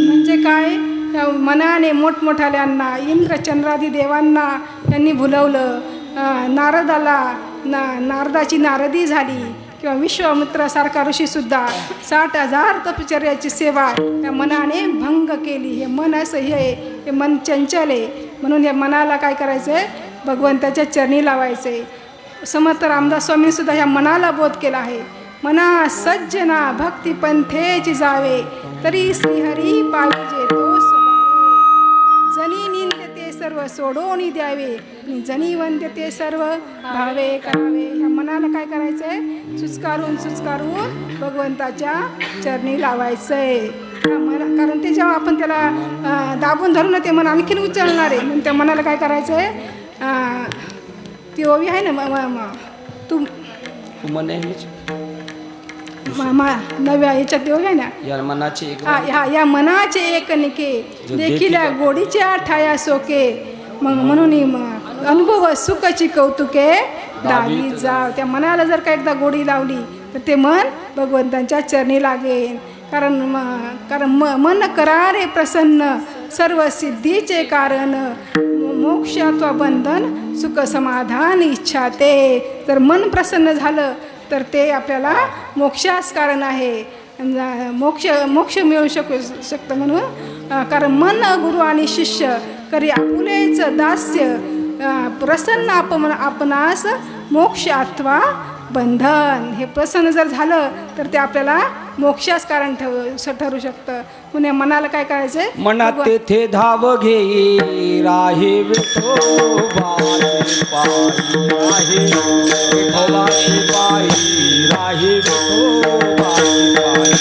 म्हणजे काय? त्या मनाने मोठमोठाल्यांना इंद्र चंद्रादी देवांना त्यांनी भुलवलं. नारदाला नारदाची नारदी झाली किंवा विश्वामित्रासारखा ऋषीसुद्धा 60,000 तपचर्याची सेवा त्या मनाने भंग केली. हे मन असं हे मन चंचल आहे. म्हणून या मनाला काय करायचं आहे? भगवंताच्या चरणी लावायचं आहे. समर्थ रामदास स्वामींनीसुद्धा ह्या मनाला बोध केला आहे, मना सज्जना भक्ती पंथेची जावे तरी श्रीहरी पाहिजे तो स्वभावे. जनी निंद्य ते सर्व सोडोनी द्यावे आणि जनी वंद्य ते सर्व भावे करावे. ह्या मनाला काय करायचं आहे? सुचकारून भगवंताच्या चरणी लावायचं आहे. कारण ते जेव्हा आपण त्याला दाबून धरून ते मन आणखीन उचलणार आहे. म्हणून त्या मनाला काय करायचं आहे? ती ओवी आहे ना, तू नव्या याच्यात देऊ आहे ना, या मनाचे एक या मनाचे एक निके देखील गोडीच्या ठाया सोके. मग म्हणून अनुभव सुखाची कौतुके दावी जाव. त्या मनाला जर का एकदा गोडी लावली तर ते मन भगवंतांच्या चरणी लागेल. कारण मन करारे प्रसन्न सर्व सिद्धीचे कारण मोक्ष अथवा बंधन सुख समाधान इच्छा ते. जर मन प्रसन्न झालं तर ते आपल्याला मोक्षास कारण आहे. मोक्ष मिळू शकतं. म्हणून कारण मन गुरु आणि शिष्य करी आपुलेच दास्य प्रसन्न आपणास मोक्ष अथवा बंधन. हे प्रसन्न जर झालं तर ते आपल्याला मोक्षास कारण ठरू शकतं. पुन्हा मनाला काय करायचं आहे? मनात तेथे धाव घेई राहे विठोबाची पायी राहे विठोबाची पायी राहे विठोबाची पायी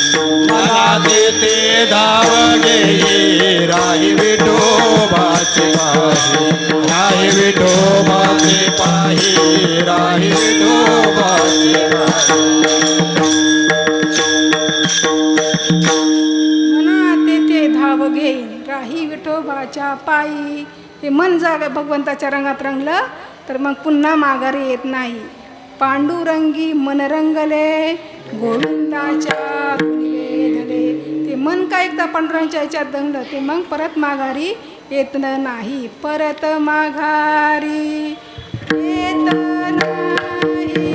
मनात ते धाव घेई राही विठोबाची पाही राही विठोबाची पाही राही विठोबाची मना तेथे धाव घेईन राही विठोबाच्या पायी. हे मन जाग भगवंताच्या रंगात रंगलं तर मग पुन्हा माघारी येत नाही. पांडुरंगी मन रंगले गोविंदाच्या धुनी वेधले. ते मन काय एकदा पांडुरंगाच्या ह्याच्यात रंगलं ते मग परत माघारी येत नाही. परत माघारी येत नाही.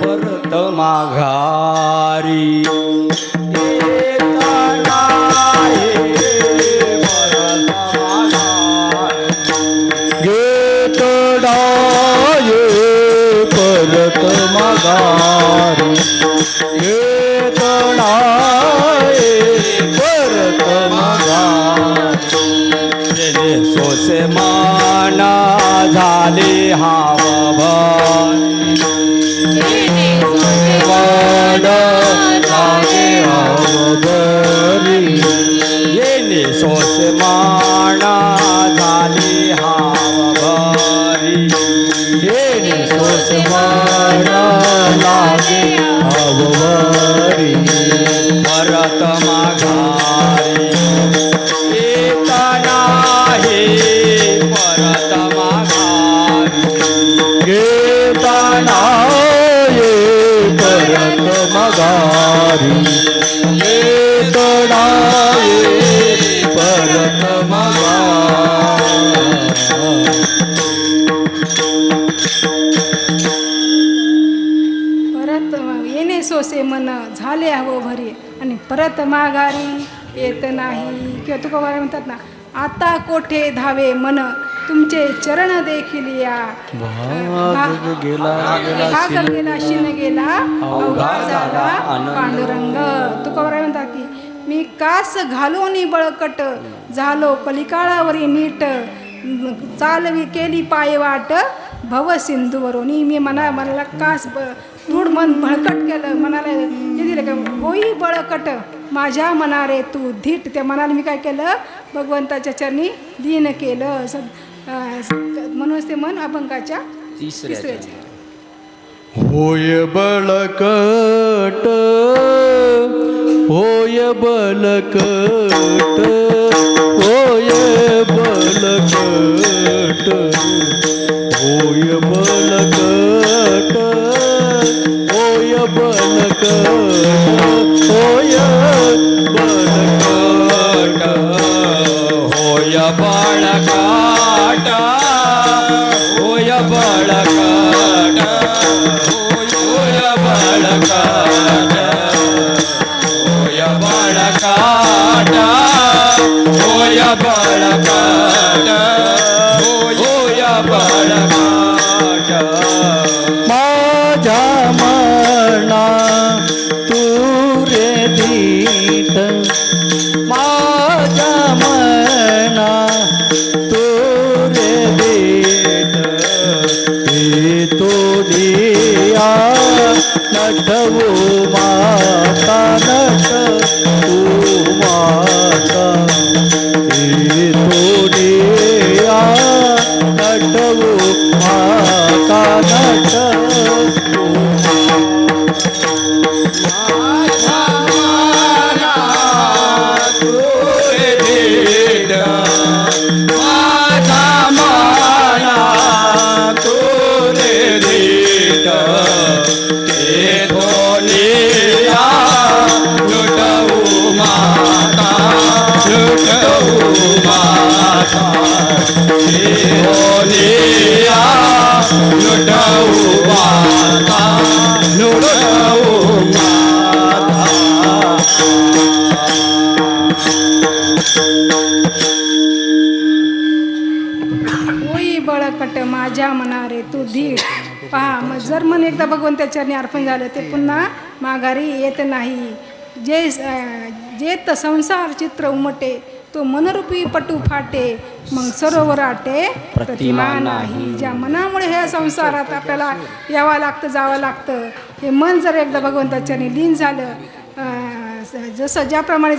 परत माघारी येत नाही. परत माघारी येत नाही. परत माघारी जेणे सोसे माना झाले हावभारी येणे सोसे माना झाले हावभारी येणे सोसे माना लागे हावभारी परत माघारी येत नाही. परत माघारी येत नाही. परत माघारी येत नाही. परत माघारी परत येणे सोसे मन झाले हवं भरी आणि परत माघारी येत नाही. किंवा तुका म्हणतात ना, आता कोठे धावे मन तुमचे चरण देखील या. भाग गेला भाग गेला शिन गेला अवघा झाला पांडुरंग. तुका म्हणतात की मी कास घालोनी बळकट झालो कलिकाळावरी नीट चालवी केली पायवाट भव सिंधूवरोनी. मी मनाला कास धूड मन बळकट केलं. मनाला हे दिलं का होई बळकट माझ्या मनारे तू धीट. त्या मनाला मी काय केलं? भगवंताच्या चरणी दीन केलं. म्हणूनच ते मन अभंगाच्या तिसऱ्या. होय बळकट होय बळकट होय बळकट होय बळकट होय बळकट होय बळकट होय बळकट होय बळकट होय बळकट होय बळकट होय बळकट होय बळकट माझ्या मना तू रे दीट माझ्या मना तू रे दीट हे तो दिया नटवो माता नटवो माता हे तो दिया नटवो माता नटवो होई बळकट माझ्या मनारे तू धीट. पहा मग जर मन एकदा भगवंताच्या चरणी अर्पण झालं ते पुन्हा माघारी येत नाही. जेत संसार चित्र उमटे तो मनरूपी पटू फाटे मग सरोवर आटे प्रतिमा नाही. ज्या मनामुळे ह्या संसारात आपल्याला यावं लागतं जावं लागतं, हे मन जर एकदा भगवंताच्याने लीन झालं, ज्याप्रमाणे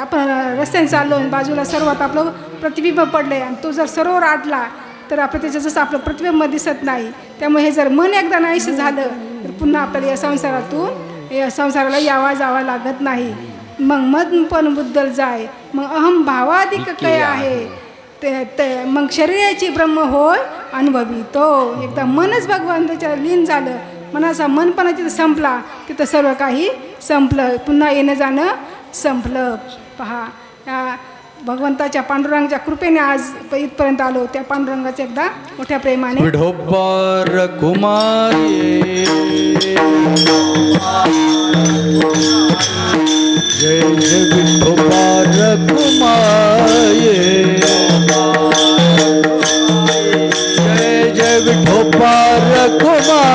आपण रस्त्याने चाललो बाजूला सर्वात आपलं प्रतिबिंब पडलं आणि तो जर सरोवर आटला तर आपलं त्याचं जसं आपलं प्रतिबिंब दिसत नाही. त्यामुळे हे जर मन एकदा नाहीसं झालं तर पुन्हा आपल्याला या संसाराला यावा जावा लागत नाही. मग मन पण बुद्धल जाय, मग अहम भावाधिक काय आहे ते मग शरीराची ब्रह्म होय अनुभवी तो. एकदा मनच भगवंताच्या लीन झालं, मनाचा मनपणा तिथं संपला, तिथं सर्व काही संपलं, पुन्हा येणं जाणं संपलं. पहा भगवंताच्या पांडुरंगाच्या कृपेने आज इथपर्यंत आलो. त्या पांडुरंगाचं एकदा मोठ्या प्रेमाने विठोबार कुमारी जय जय विठोबार कुमारी जय जय विठोबार कुमारी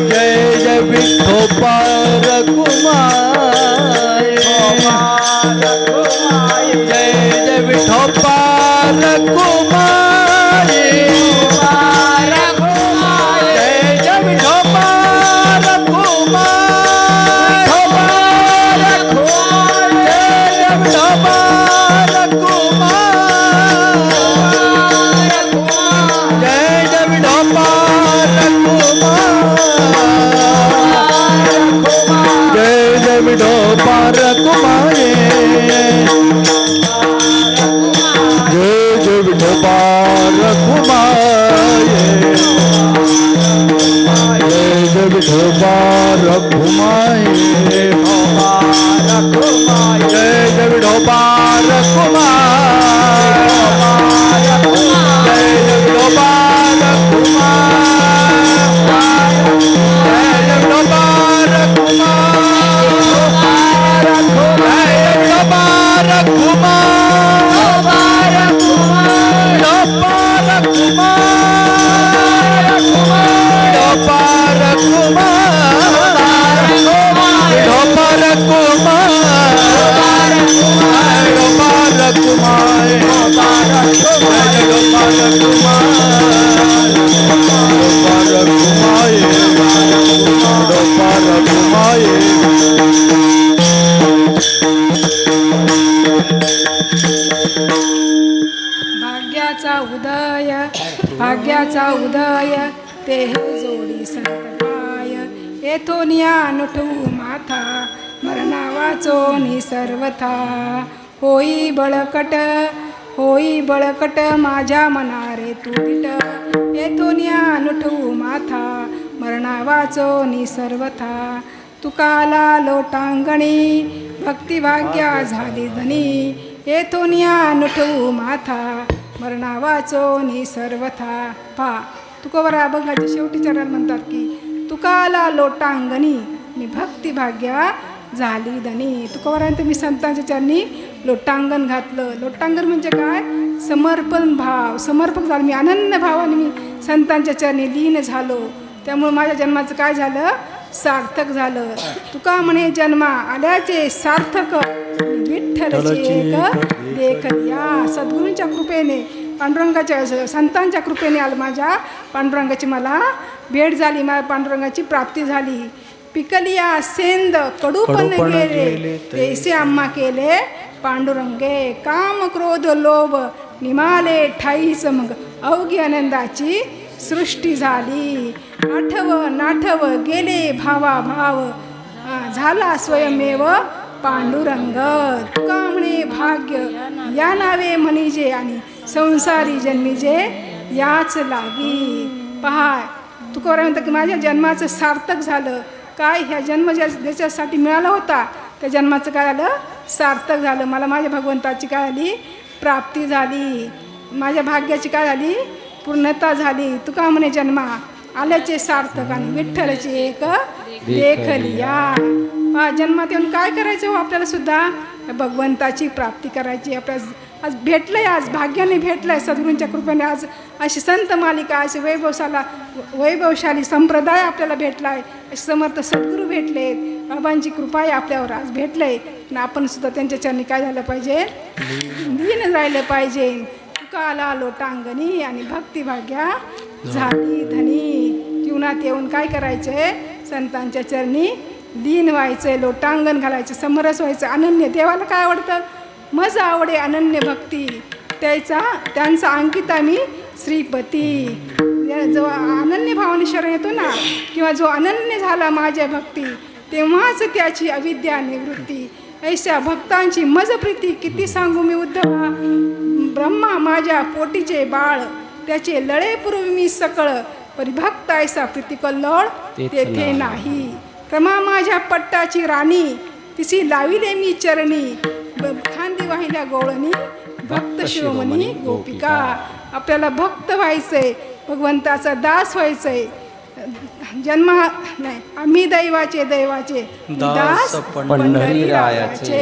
जय जय विठोबार कुमारी जय जय विठोबार कुमारी जय जय विठोबार कुमारी जय जय विठोबार कुमारी जय जय विठोबार कुमारी जय जय विठोबार कुमारी जय जय विठोबार कुमारी जय जय विठोबार कुमारी जय जय विठोबार कुमारी जय जय विठोबार कुमारी जय जय विठोबार भाग्याचा उदय तेह जोडी संतपाय येथोनिया नुठू माथा मरणा वाचोनी सर्वथा होई बळकट माझ्या मनारे तू दिट येथोनिया नुठू माथा मरणा वाचोनी सर्वथा तुकाला लोटांगणी भक्तिभाग्या झाली धनी येथोनिया नुठू माथा मरणा वाचोनी सर्वथा. पा तुकोबरा अभंगाच्या शेवटी चरण म्हणतात की तुकाला लोटांगणी मी भक्तिभाग्या झाली धनी. तुकोबरांत मी संतांच्या चरणी लोटांगण घातलं. लोटांगण म्हणजे काय? समर्पण भाव, समर्पक झालं. मी अनन्य भावाने मी संतांच्या चरणी लीन झालो. त्यामुळे माझ्या जन्माचं काय झालं? सार्थक झालं. तुका म्हणे जन्मा आल्याचे सार्थक विठ्ठलचे एक देखल्या. सद्गुरूंच्या कृपेने पांडुरंगाच्या संतांच्या कृपेने आलं माझ्या पांडुरंगाची मला भेट झाली, माझ्या पांडुरंगाची प्राप्ती झाली. पिकलिया सेंद कडूपण गेले तैसे आम्हा केले पांडुरंगे. काम क्रोध लोभ निमाले ठाईस मग अवघी आनंदाची सृष्टी झाली. आठव नाठव गेले भावा भाव झाला स्वयमेव पांडुरंग. तुका म्हणे भाग्य या नावे म्हणीजे आणि संसारी जन्मीजे याच लागी. पहा तुका म्हणतं की माझ्या जन्माचं सार्थक झालं. काय ह्या जन्म ज्याच्यासाठी मिळाला होता त्या जन्माचं काय आलं? सार्थक झालं. मला माझ्या भगवंताची काय आली? प्राप्ती झाली. माझ्या भाग्याची काय झाली? पूर्णता झाली. तुका म्हणे जन्मा आल्याचे सार्थक आणि विठ्ठलाची एक देखलिया. जन्मात येऊन काय करायचं हो? आपल्याला सुद्धा भगवंताची प्राप्ती करायची. आपल्या आज भेटलंय, आज भाग्याने भेटलंय सद्गुरूंच्या कृपेने. आज अशी संत मालिका, अशी वैभवशाली संप्रदाय आपल्याला भेटलाय, असे समर्थ सद्गुरू भेटलेत. बाबांची कृपा आहे आपल्यावर, आज भेटलंय. आणि आपण सुद्धा त्यांच्या चरणी काय झालं पाहिजे, लीन राहिलं पाहिजे. तुका आला लोटांगणी आणि भक्तिभाग्या झाली धनी. जीवनात येऊन काय करायचंय, संतांच्या चरणी लीन व्हायचंय, लोटांगण घालायचं, समरस व्हायचं. अनन्य देवाला काय आवडतं, मज आवडे अनन्य भक्ती, त्यांचा अंकित आम्ही श्रीपती. जो अनन्य भावाने शरण येतो ना, किंवा जो अनन्य झाला माझ्या भक्ती, तेव्हाच त्याची अविद्या निवृत्ती. ऐशा भक्तांची मज प्रीती किती सांगू मी उद्धवा. ब्रह्मा माझ्या पोटीचे बाळ, त्याचे लळे पूर्वी मी सकळ. परिभक्त ऐसा प्रीती कल्लोळ तेथे नाही. रमा माझ्या पट्टाची राणी, तिसी लाविले मी चरणी. खांदी वाहिल्या गोळणी, भक्त शिरोमणी गोपिका. आपल्याला भक्त व्हायचंय, भगवंताचा दास व्हायचंय. नाही, आम्ही दैवाचे दास पंढरीरायाचे.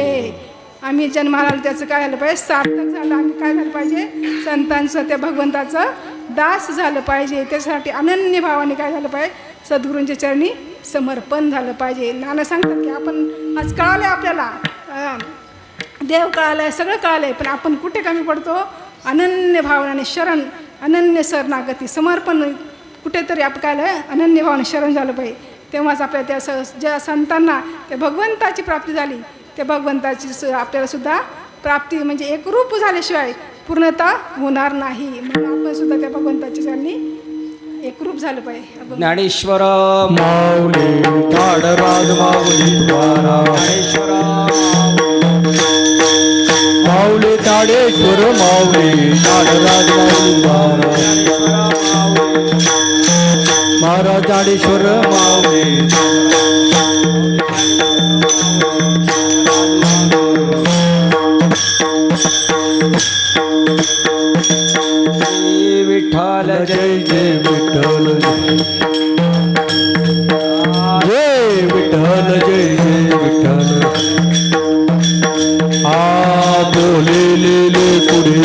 आम्ही जन्माला त्याचं काय झालं पाहिजे, सार्थक झालं. आम्ही काय झालं पाहिजे, संतांचं, त्या भगवंताचं दास झालं पाहिजे. त्यासाठी अनन्य भावाने काय झालं पाहिजे, सद्गुरूंच्या चरणी समर्पण झालं पाहिजे. नाना सांगतात की आपण आज कळालं आपल्याला, देव कळालं आहे, सगळं कळालं आहे, पण आपण कुठे कमी पडतो, अनन्य भावनाने शरण, अनन्य शरणागती, समर्पण. कुठेतरी आपण काय अनन्य भावने शरण झालं पाहिजे. तेव्हाच आपल्या त्या ज्या संतांना त्या भगवंताची प्राप्ती झाली, त्या भगवंताची आपल्याला सुद्धा प्राप्ती म्हणजे एकरूप झाल्याशिवाय पूर्णता होणार नाही. म्हणून आपण सुद्धा त्या भगवंताची चरणी एकरूप झालं पाहिजे. ज्ञानेश्वर माऊली ताडराज माऊली द्वारा, माऊली ताडेश्वर माऊली ताडराज माऊली द्वारा, महाराज ताडेश्वर माऊली. विठ्ठल जय जय विठ्ठल, जय विठ्ठल जय जय विठ्ठल. बोले पुढे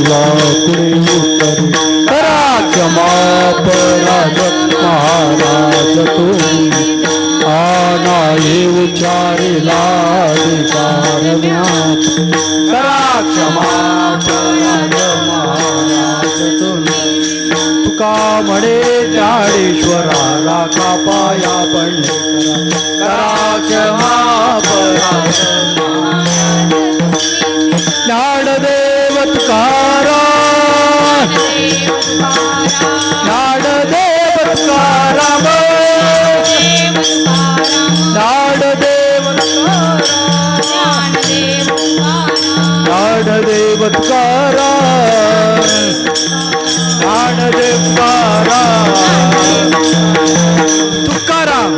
वाकुडे उत्तरे, करा क्षमा पराग महाराज तुम्ही. नाही उच्चारिला अधिकार, करा क्षमा पराग महाराज तुम्ही. तुका म्हणे ज्ञानेश्वराला कापाया पंढरा, करा क्षमा पराग. ज्ञानदेव तुकारा, ज्ञानदेव तुकाराम, ज्ञानदेव ज्ञानदेव तुकारा, ज्ञानदेव तुकाराम, तुकाराम.